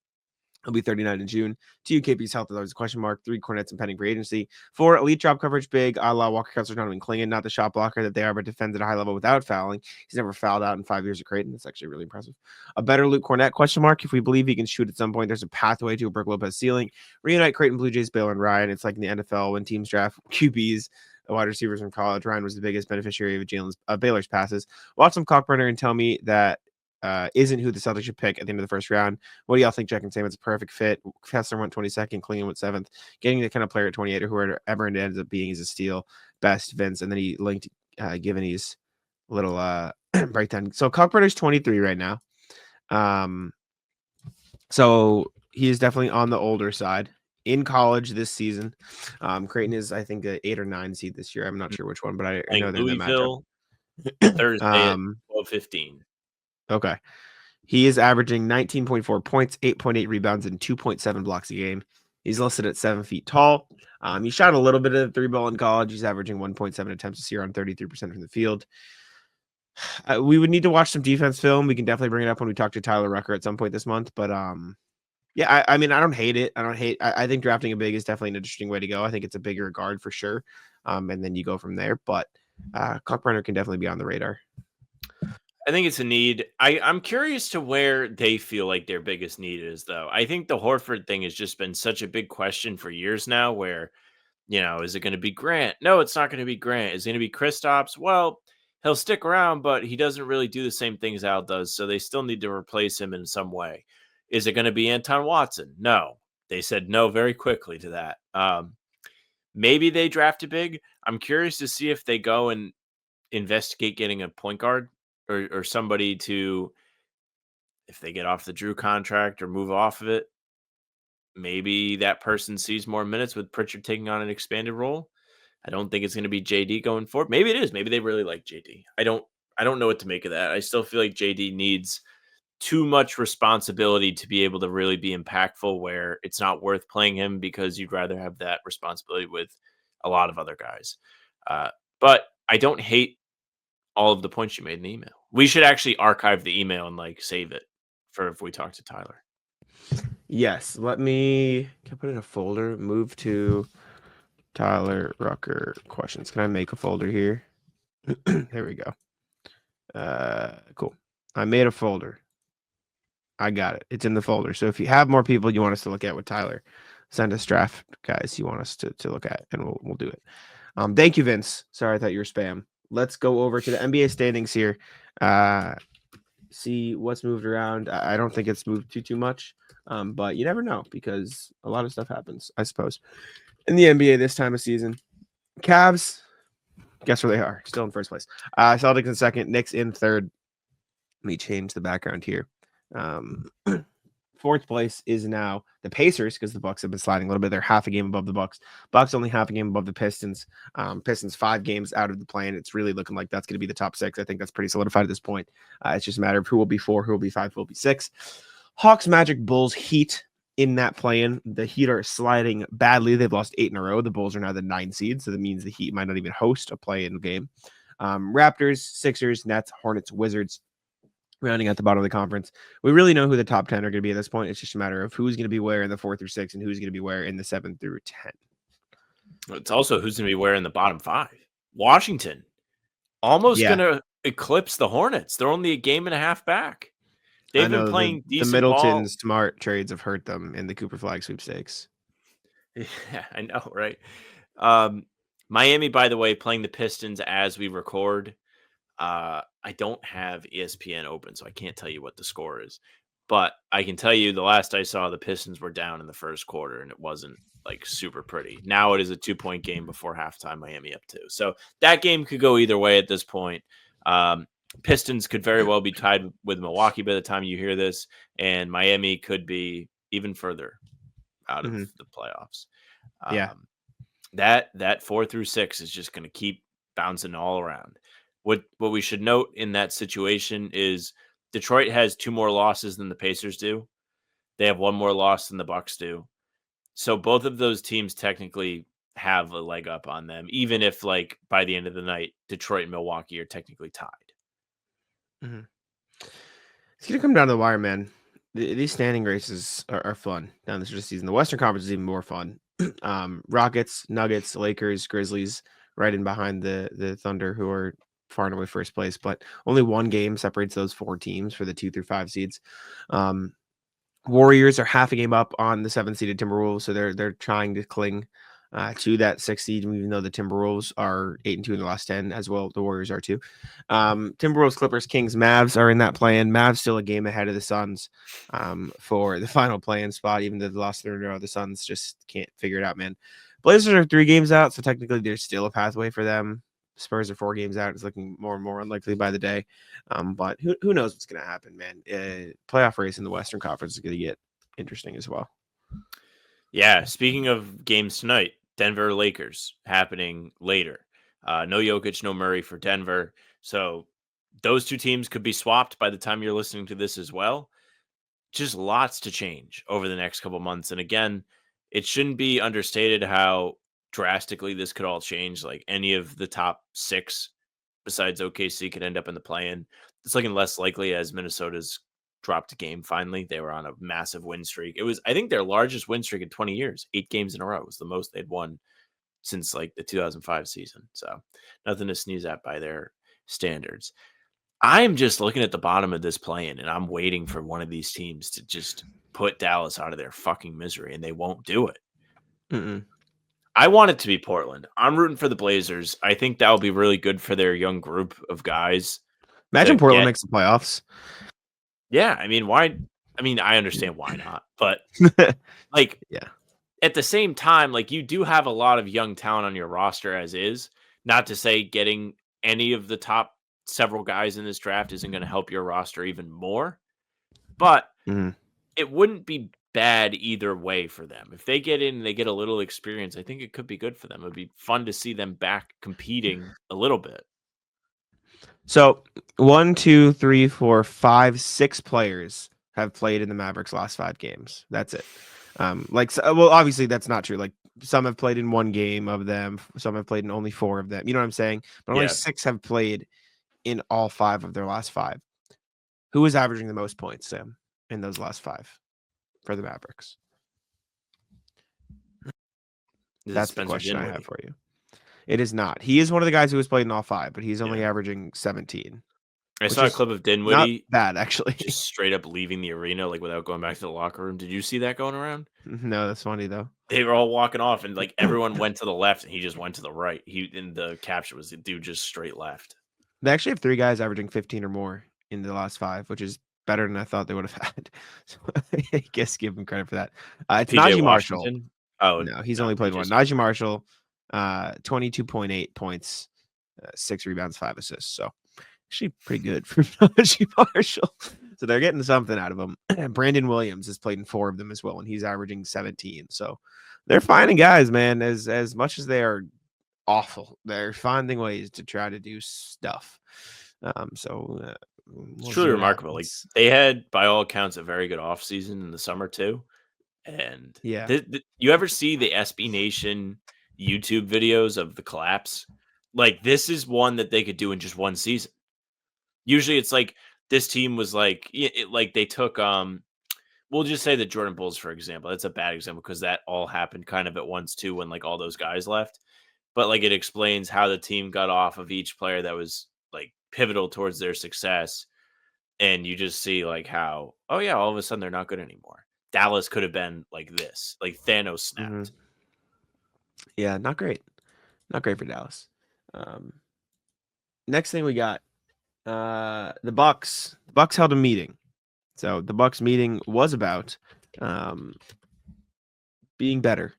He'll be 39 in June. 2, KP's health is always a question mark. 3, Cornette's impending free agency. 4, elite drop coverage big, a la Walker Kessler, Donovan Clingan, not the shot blocker that they are, but defends at a high level without fouling. He's never fouled out in 5 years of Creighton. That's actually really impressive. A better Luke Cornette question mark. If we believe he can shoot at some point, there's a pathway to a Brook Lopez ceiling. Reunite Creighton, Blue Jays, Baylor, and Ryan. It's like in the NFL when teams draft QBs, wide receivers from college. Ryan was the biggest beneficiary of Baylor's passes. Watch some Kalkbrenner and tell me that isn't who the Celtics should pick at the end of the first round. What do y'all think? Jack and Sam, it's a perfect fit. Kessler went 22nd, Clingan went 7th. Getting the kind of player at 28 or whoever it ends up being is a steal. Best, Vince. And then he linked Givenny's little breakdown. So Kalkbrenner's 23 right now. So he is definitely on the older side. In college this season, Creighton is, I think, an 8 or 9 seed this year. I'm not sure which one, but I know they're in the matchup. Thursday at 12:15. Okay. He is averaging 19.4 points, 8.8 rebounds, and 2.7 blocks a game. He's listed at 7 feet tall. He shot a little bit of the 3-ball in college. He's averaging 1.7 attempts this year on 33% from the field. We would need to watch some defense film. We can definitely bring it up when we talk to Tyler Rucker at some point this month. But yeah, I mean, I don't hate it. I think drafting a big is definitely an interesting way to go. I think it's a bigger guard for sure. And then you go from there. But Kalkbrenner can definitely be on the radar. I think it's a need. I'm curious to where they feel like their biggest need is, though. I think the Horford thing has just been such a big question for years now where, is it going to be Grant? No, it's not going to be Grant. Is it going to be Kristaps? Well, he'll stick around, but he doesn't really do the same things Al does, so they still need to replace him in some way. Is it going to be Anton Watson? No. They said no very quickly to that. Maybe they draft a big. I'm curious to see if they go and investigate getting a point guard or somebody to, if they get off the Drew contract or move off of it, maybe that person sees more minutes with Pritchard taking on an expanded role. I don't think it's going to be JD going forward. Maybe it is. Maybe they really like JD. I don't know what to make of that. I still feel like JD needs too much responsibility to be able to really be impactful, where it's not worth playing him because you'd rather have that responsibility with a lot of other guys. But I don't hate all of the points you made in the email. We should actually archive the email and save it for if we talk to Tyler. Yes, can I put in a folder? Move to Tyler Rucker questions. Can I make a folder here? There we go. Cool. I made a folder. I got it. It's in the folder. So if you have more people you want us to look at with Tyler, send us draft guys you want us to look at, and we'll do it. Thank you, Vince. Sorry, I thought you were spam. Let's go over to the NBA standings here. See what's moved around. I don't think it's moved too much, but you never know because a lot of stuff happens, I suppose, in the NBA this time of season. Cavs, guess where they are? Still in first place. Celtics in second. Knicks in third. Let me change the background here. Fourth place is now the Pacers because the Bucks have been sliding a little bit. They're half a game above the Bucks. Bucks only half a game above the Pistons. Pistons 5 games out of the play-in. It's really looking like that's going to be the top 6. I think that's pretty solidified at this point. It's just a matter of who will be 4, who will be 5, who will be 6. Hawks, Magic, Bulls, Heat in that play-in. The Heat are sliding badly. They've lost 8 in a row. The Bulls are now the 9 seed, so that means the Heat might not even host a play-in game. Raptors, Sixers, Nets, Hornets, Wizards. Rounding at the bottom of the conference. We really know who the top 10 are going to be at this point. It's just a matter of who's going to be where in the 4 through 6 and who's going to be where in the 7 through 10. It's also who's going to be where in the bottom 5. Washington almost going to eclipse the Hornets. They're only a game and a half back. They've been playing decent The Middleton ball. Smart trades have hurt them in the Cooper Flag sweepstakes. Yeah, I know, right? Miami, by the way, playing the Pistons as we record. I don't have ESPN open, so I can't tell you what the score is. But I can tell you the last I saw, the Pistons were down in the first quarter, and it wasn't super pretty. Now it is a 2-point game before halftime, Miami up 2. So that game could go either way at this point. Pistons could very well be tied with Milwaukee by the time you hear this, and Miami could be even further out of the playoffs. That 4 through 6 is just going to keep bouncing all around. What we should note in that situation is Detroit has 2 more losses than the Pacers do. They have 1 more loss than the Bucks do. So both of those teams technically have a leg up on them, even if by the end of the night, Detroit and Milwaukee are technically tied. Mm-hmm. It's going to come down to the wire, man. These standing races are fun down the stretch of the season. The Western Conference is even more fun. Rockets, Nuggets, Lakers, Grizzlies, right in behind the Thunder, who are far and away first place, but only 1 game separates those 4 teams for the 2 through 5 seeds. Warriors are half a game up on the 7-seeded Timberwolves, so they're trying to cling to that 6th seed, even though the Timberwolves are 8-2 in the last 10 as well. The Warriors are too. Timberwolves, Clippers, Kings, Mavs are in that play-in. Mavs still a game ahead of the Suns for the final play-in spot, even though they lost 3 in a row. The Suns just can't figure it out, man. Blazers are 3 games out, so technically there's still a pathway for them. Spurs are 4 games out. It's looking more and more unlikely by the day. But who knows what's going to happen, man. Playoff race in the Western Conference is going to get interesting as well. Yeah, speaking of games tonight, Denver Lakers happening later. No Jokic, no Murray for Denver. So those 2 teams could be swapped by the time you're listening to this as well. Just lots to change over the next couple months. And again, it shouldn't be understated how drastically this could all change. Any of the top 6 besides OKC could end up in the play-in. It's looking less likely as Minnesota's dropped a game finally. They were on a massive win streak. It was, I think, their largest win streak in 20 years. 8 games in a row was the most they'd won since like the 2005 season. So nothing to sneeze at by their standards. I'm just looking at the bottom of this play-in, and I'm waiting for one of these teams to just put Dallas out of their fucking misery, and they won't do it. Mm-mm. I want it to be Portland. I'm rooting for the Blazers. I think that will be really good for their young group of guys. Imagine Portland makes the playoffs. Yeah, I mean, why? I mean, I understand why not, but like, yeah. At the same time, like, you do have a lot of young talent on your roster as is. Not to say getting any of the top several guys in this draft isn't going to help your roster even more, but it wouldn't be bad either way for them. If they get in and they get a little experience, I think it could be good for them. It would be fun to see them back competing a little bit. So 1, 2, 3, 4, 5, 6 players have played in the Mavericks' last 5 games. That's it. Well, obviously that's not true. Like, some have played in 1 game of them. Some have played in only 4 of them. You know what I'm saying? But only 6 have played in all 5 of their last 5. Who is averaging the most points, Sam, in those last 5 for the Mavericks? That's the question I have for you. It is not. He is one of the guys who has played in all 5, but he's only averaging 17. I saw a clip of Dinwiddie. Not bad, actually. Just straight up leaving the arena, like, without going back to the locker room. Did you see that going around? No, that's funny though. They were all walking off, and like everyone went to the left, and he just went to the right. In the caption was the dude just straight left. They actually have 3 guys averaging 15 or more in the last 5, which is better than I thought they would have had. So I guess give them credit for that. It's PJ Najee Marshall. Washington? Oh no, he's only played 1. Najee Marshall, 22.8 points, 6 rebounds, 5 assists. So actually pretty good for Najee Marshall. So they're getting something out of him. Brandon Williams has played in 4 of them as well, and he's averaging 17. So they're finding guys, man. As much as they are awful, they're finding ways to try to do stuff. It's truly remarkable. Like, they had, by all accounts, a very good offseason in the summer too. And you ever see the SB Nation YouTube videos of the collapse? Like, this is one that they could do in just 1 season. Usually it's like this team was like they took we'll just say the Jordan Bulls, for example. That's a bad example because that all happened kind of at once too, when like all those guys left. But like, it explains how the team got off of each player that was like pivotal towards their success. And you just see like how, oh yeah, all of a sudden they're not good anymore. Dallas could have been like this, like Thanos snapped. Yeah, not great. Not great for Dallas. Next thing we got, the Bucks. The Bucks held a meeting. So the Bucks meeting was about being better.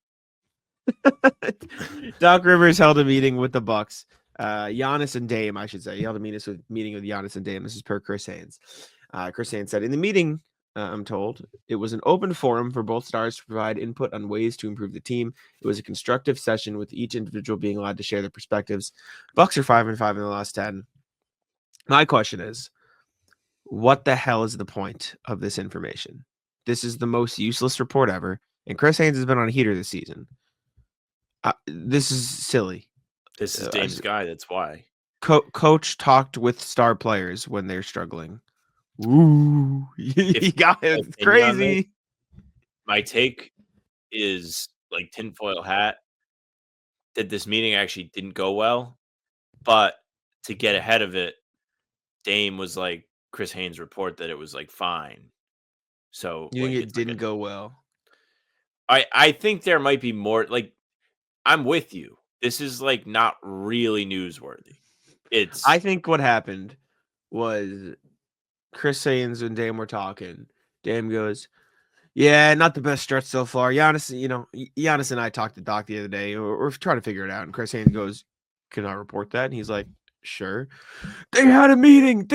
Doc Rivers held a meeting with the Bucks. Giannis and Dame, I should say. He held a meeting with Giannis and Dame. This is per Chris Haynes. Chris Haynes said, in the meeting, I'm told, it was an open forum for both stars to provide input on ways to improve the team. It was a constructive session with each individual being allowed to share their perspectives. Bucks are 5-5 in the last 10. My question is, what the hell is the point of this information? This is the most useless report ever, and Chris Haynes has been on a heater this season. This is silly. This is Dame's guy. That's why. Coach talked with star players when they're struggling. Ooh, he got it. It's crazy. My take is like tinfoil hat that this meeting actually didn't go well, but to get ahead of it, Dame was like Chris Haynes' report that it was like fine. So you think it didn't go well? I think there might be more. Like, I'm with you. This is like not really newsworthy. I think what happened was Chris Haynes and Dame were talking. Dame goes, yeah, not the best stretch so far. Giannis and I talked to Doc the other day. We're trying to figure it out. And Chris Haynes goes, can I report that? And he's like, sure. They had a meeting.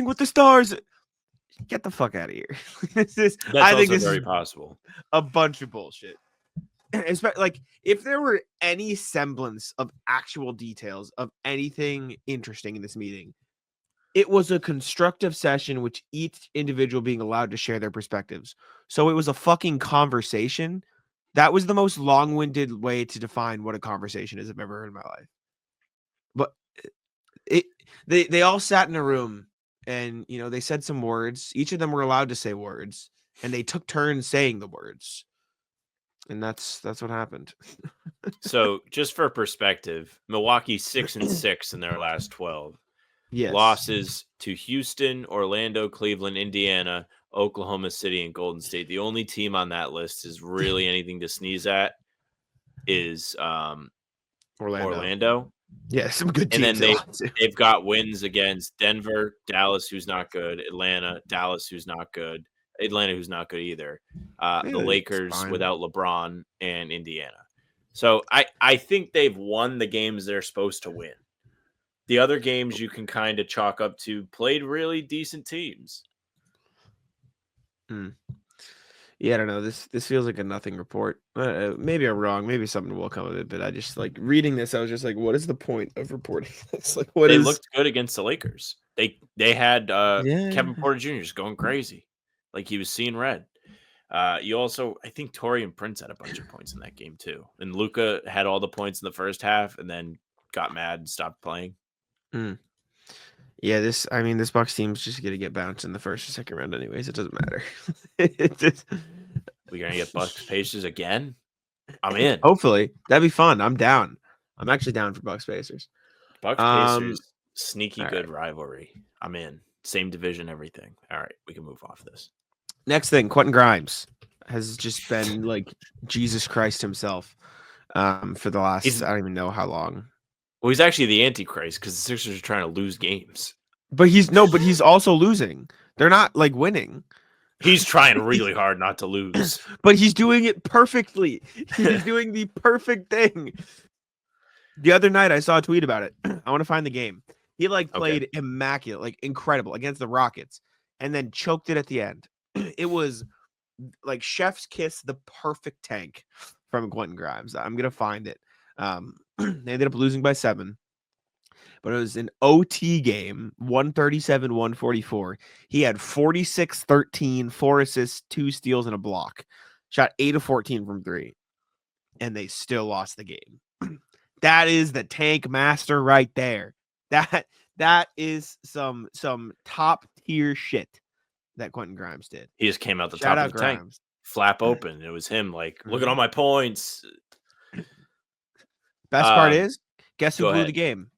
With the stars. Get the fuck out of here. I think this very possible. A bunch of bullshit. Like, if there were any semblance of actual details of anything interesting in this meeting, it was a constructive session with each individual being allowed to share their perspectives. So it was a fucking conversation. That was the most long-winded way to define what a conversation is I've ever heard in my life. But They all sat in a room and they said some words. Each of them were allowed to say words, and they took turns saying the words. And that's what happened. So just for perspective, Milwaukee 6-6 in their last 12. Yes. Losses to Houston, Orlando, Cleveland, Indiana, Oklahoma City, and Golden State. The only team on that list is really anything to sneeze at is Orlando. Yeah, some good And teams. then they've got wins against Denver, Dallas, who's not good, Atlanta, Dallas, who's not good, Atlanta, who's not good either, the Lakers without LeBron, and Indiana. So I think they've won the games they're supposed to win. The other games you can kind of chalk up to played really decent teams. Yeah, I don't know. This feels like a nothing report. Maybe I'm wrong. Maybe something will come of it. But I just reading this. I was just like, what is the point of reporting this? They looked good against the Lakers. They had Kevin Porter Jr. just going crazy, like he was seeing red. You also, I think Taurean Prince had a bunch of points in that game too, and Luka had all the points in the first half, and then got mad and stopped playing. Yeah, this Bucks team's just gonna get bounced in the first or second round, anyways. It doesn't matter. We're gonna get Bucks Pacers again. I'm in. Hopefully, that'd be fun. I'm down. I'm actually down for Bucks Pacers. Bucks Pacers, sneaky all good rivalry. I'm in. Same division, everything. All right, we can move off this. Next thing, Quentin Grimes has just been like Jesus Christ himself for the last I don't even know how long. Well, he's actually the Antichrist because the Sixers are trying to lose games. But he's also losing. They're not winning. He's trying really hard not to lose. But he's doing it perfectly. He's doing the perfect thing. The other night I saw a tweet about it. I want to find the game. He played immaculate, incredible against the Rockets, and then choked it at the end. It was like chef's kiss, the perfect tank from Quentin Grimes. I'm gonna find it. They ended up losing by 7, but it was an OT game, 137-144. He had 46, 13, 4 assists, 2 steals, and a block. Shot 8 of 14 from 3, and they still lost the game. That is the tank master right there. That is some top tier shit that Quentin Grimes did. He just came out the top of the tank, flap open. It was him look at all my points. Best part is, guess who blew the game?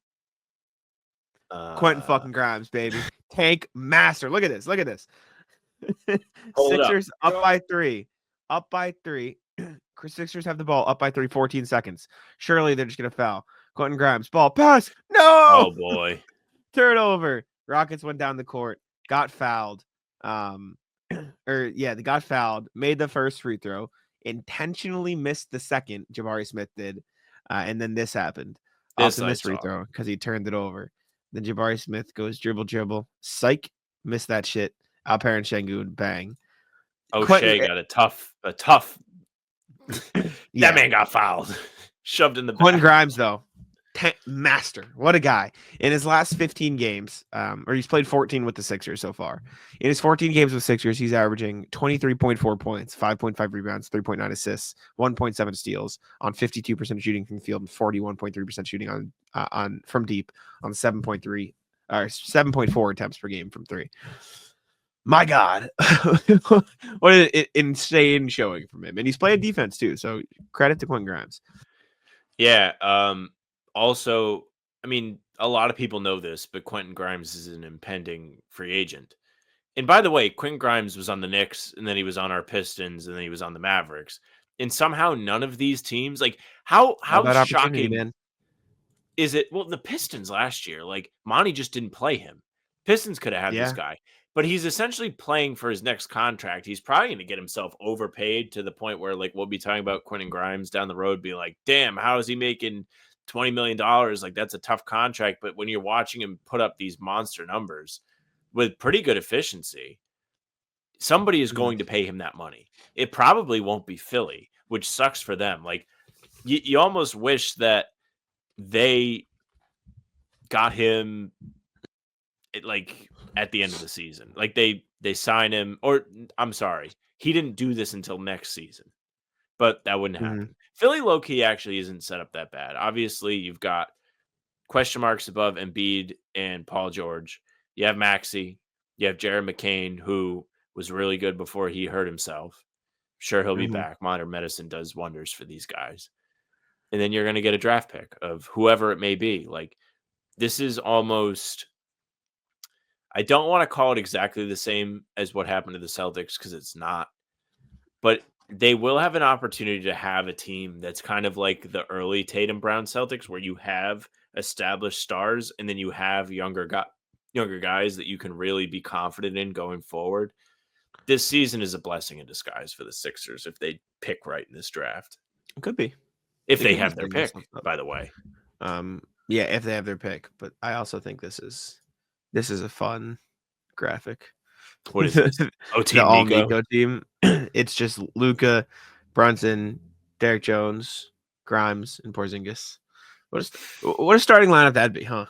Quentin fucking Grimes, baby. Tank master. Look at this. Sixers up by 3. Up by 3. Sixers have the ball up by 3, 14 seconds. Surely they're just going to foul. Quentin Grimes, ball, pass. No! Oh, boy. Turnover. Rockets went down the court. Got fouled. They got fouled. Made the first free throw. Intentionally missed the second. Jabari Smith did. And then this happened. Off the missed free throw because he turned it over. Then Jabari Smith goes dribble. Psych. Missed that shit. Alperen Şengün, bang. O'Shea got a tough. That man got fouled. Shoved in the back. Quentin Grimes, though. Master. What a guy. In his last 15 games, or he's played 14 with the Sixers so far. In his 14 games with Sixers, he's averaging 23.4 points, 5.5 rebounds, 3.9 assists, 1.7 steals on 52% shooting from the field and 41.3% shooting on from deep on 7.4 attempts per game from 3. My God. What an insane showing from him. And he's playing defense too. So credit to Quentin Grimes. Yeah. Also, I mean, a lot of people know this, but Quentin Grimes is an impending free agent. And by the way, Quentin Grimes was on the Knicks, and then he was on our Pistons, and then he was on the Mavericks. And somehow none of these teams, how shocking, man, is it? Well, the Pistons last year, Monty just didn't play him. Pistons could have had this guy, but he's essentially playing for his next contract. He's probably going to get himself overpaid to the point where, we'll be talking about Quentin Grimes down the road, be like, damn, how is he making $20 million? That's a tough contract. But when you're watching him put up these monster numbers with pretty good efficiency, somebody is going to pay him that money. It probably won't be Philly, which sucks for them. You almost wish that they got him at the end of the season. They sign him, or I'm sorry, he didn't do this until next season. But that wouldn't happen. Philly low-key actually isn't set up that bad. Obviously, you've got question marks above Embiid and Paul George. You have Maxey. You have Jared McCain, who was really good before he hurt himself. Sure, he'll be back. Modern medicine does wonders for these guys. And then you're going to get a draft pick of whoever it may be. Like, this is almost, I don't want to call it exactly the same as what happened to the Celtics because it's not. But they will have an opportunity to have a team that's kind of like the early Tatum Brown Celtics, where you have established stars and then you have younger guys that you can really be confident in going forward. This season is a blessing in disguise for the Sixers if they pick right in this draft. It could be. If they have their pick, by the way. Yeah, if they have their pick. But I also think this is a fun graphic. What is this? The all Nico team. It's just Luka, Brunson, Derek Jones, Grimes, and Porzingis. What a starting lineup that'd be, huh?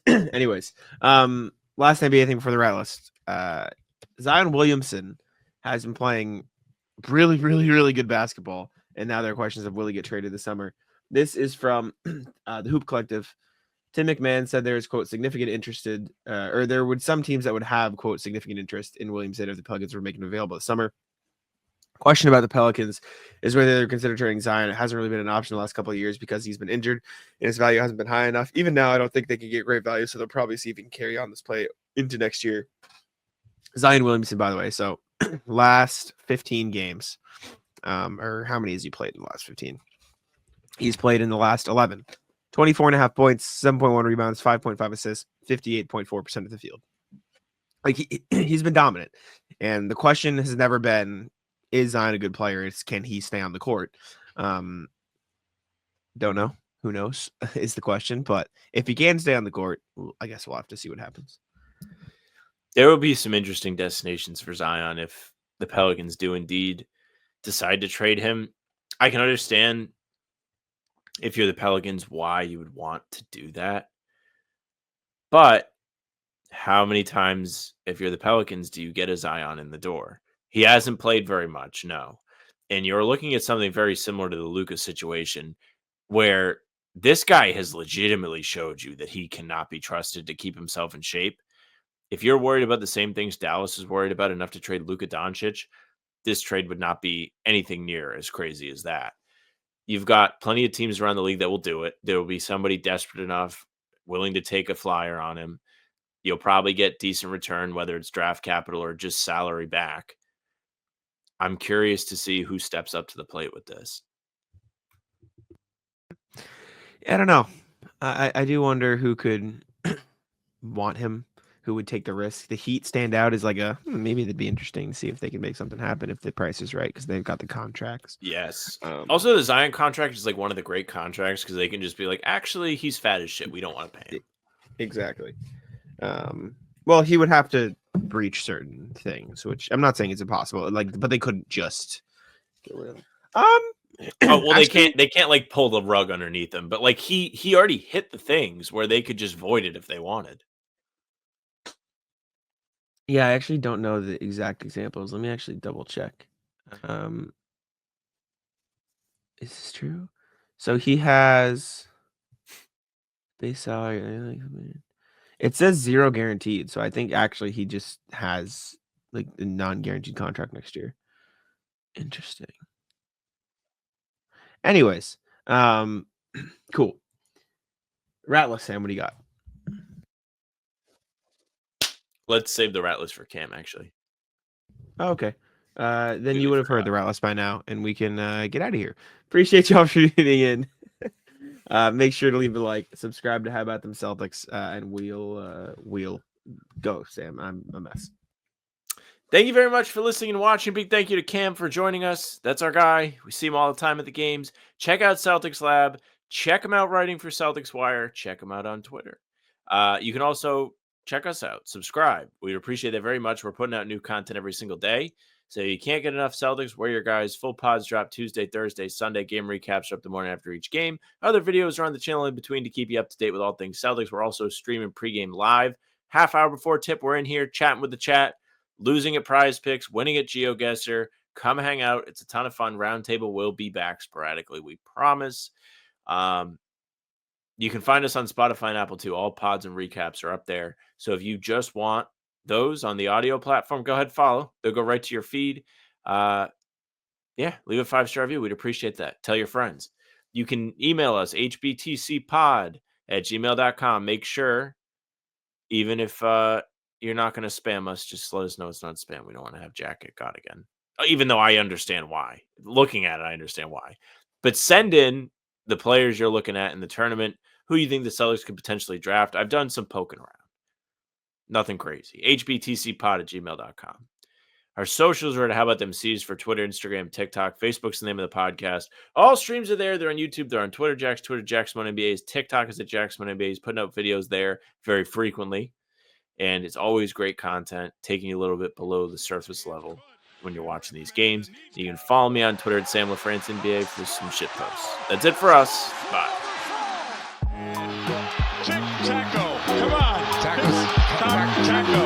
Anyways, last NBA thing before the rat list. Zion Williamson has been playing really, really, really good basketball, and now there are questions of will he get traded this summer. This is from the Hoop Collective. Tim McMahon said there is, quote, significant interested, or there would some teams that would have, quote, significant interest in Williamson if the Pelicans were making him available this summer. Question about the Pelicans is whether they're considering trading Zion. It hasn't really been an option the last couple of years because he's been injured and his value hasn't been high enough. Even now, I don't think they can get great value, so they'll probably see if he can carry on this play into next year. Zion Williamson, by the way, so last 15 games, or how many has he played in the last 15? He's played in the last 11. 24.5 points, 7.1 rebounds, 5.5 assists, 58.4% of the field. Like he's been dominant. And the question has never been, is Zion a good player? It's can he stay on the court? Don't know. Who knows is the question. But if he can stay on the court, I guess we'll have to see what happens. There will be some interesting destinations for Zion if the Pelicans do indeed decide to trade him. I can understand if you're the Pelicans, why you would want to do that. But how many times, if you're the Pelicans, do you get a Zion in the door? He hasn't played very much, no. And you're looking at something very similar to the Luka situation, where this guy has legitimately showed you that he cannot be trusted to keep himself in shape. If you're worried about the same things Dallas is worried about enough to trade Luka Doncic, this trade would not be anything near as crazy as that. You've got plenty of teams around the league that will do it. There will be somebody desperate enough, willing to take a flyer on him. You'll probably get decent return, whether it's draft capital or just salary back. I'm curious to see who steps up to the plate with this. I don't know. I do wonder who could want him, who would take the risk. The Heat stand out as like maybe that'd be interesting to see if they can make something happen if the price is right because they've got the contracts. Yes. Also, the Zion contract is like one of the great contracts because they can just be like, actually, he's fat as shit. We don't want to pay him. Exactly. Well, he would have to breach certain things, which I'm not saying it's impossible. But they couldn't just get rid of him. Actually, they can't like pull the rug underneath him. But like he already hit the things where they could just void it if they wanted. Yeah, I actually don't know the exact examples. Let me actually double check. Is this true? So he has base salary. It says 0 guaranteed. So I think actually he just has like a non-guaranteed contract next year. Interesting. Anyways, cool. Ratless, Sam, what do you got? Let's save the rat list for Cam, actually. Oh, okay. Then you would have heard the rat list by now, and we can get out of here. Appreciate y'all for tuning in. Make sure to leave a like, subscribe to How About Them Celtics, and we'll go, Sam. I'm a mess. Thank you very much for listening and watching. Big thank you to Cam for joining us. That's our guy. We see him all the time at the games. Check out Celtics Lab. Check him out writing for Celtics Wire. Check him out on Twitter. You can also check us out. Subscribe. We'd appreciate that very much. We're putting out new content every single day. So you can't get enough Celtics. We're your guys. Full pods drop Tuesday, Thursday, Sunday. Game recaps up the morning after each game. Other videos are on the channel in between to keep you up to date with all things Celtics. We're also streaming pregame live. Half hour before tip, we're in here chatting with the chat, losing at PrizePicks, winning at GeoGuessr. Come hang out. It's a ton of fun. Roundtable will be back sporadically, we promise. You can find us on Spotify and Apple too. All pods and recaps are up there. So if you just want those on the audio platform, go ahead and follow. They'll go right to your feed. Leave a 5-star review. We'd appreciate that. Tell your friends. You can email us, hbtcpod@gmail.com. Make sure, even if you're not going to spam us, just let us know it's not spam. We don't want to have Jack get got again. Even though I understand why. Looking at it, I understand why. But send in the players you're looking at in the tournament, who you think the Celtics could potentially draft. I've done some poking around. Nothing crazy. hbtcpod@gmail.com. Our socials are at How About Them C's for Twitter, Instagram, TikTok. Facebook's the name of the podcast. All streams are there. They're on YouTube. They're on Twitter, Jackson NBA's. TikTok is at Jackson NBA's. Putting up videos there very frequently. And it's always great content, taking you a little bit below the surface level when you're watching these games. You can follow me on Twitter at SamLaFranceNBA for some shit posts. That's it for us. Bye. Taco, come on. Taco.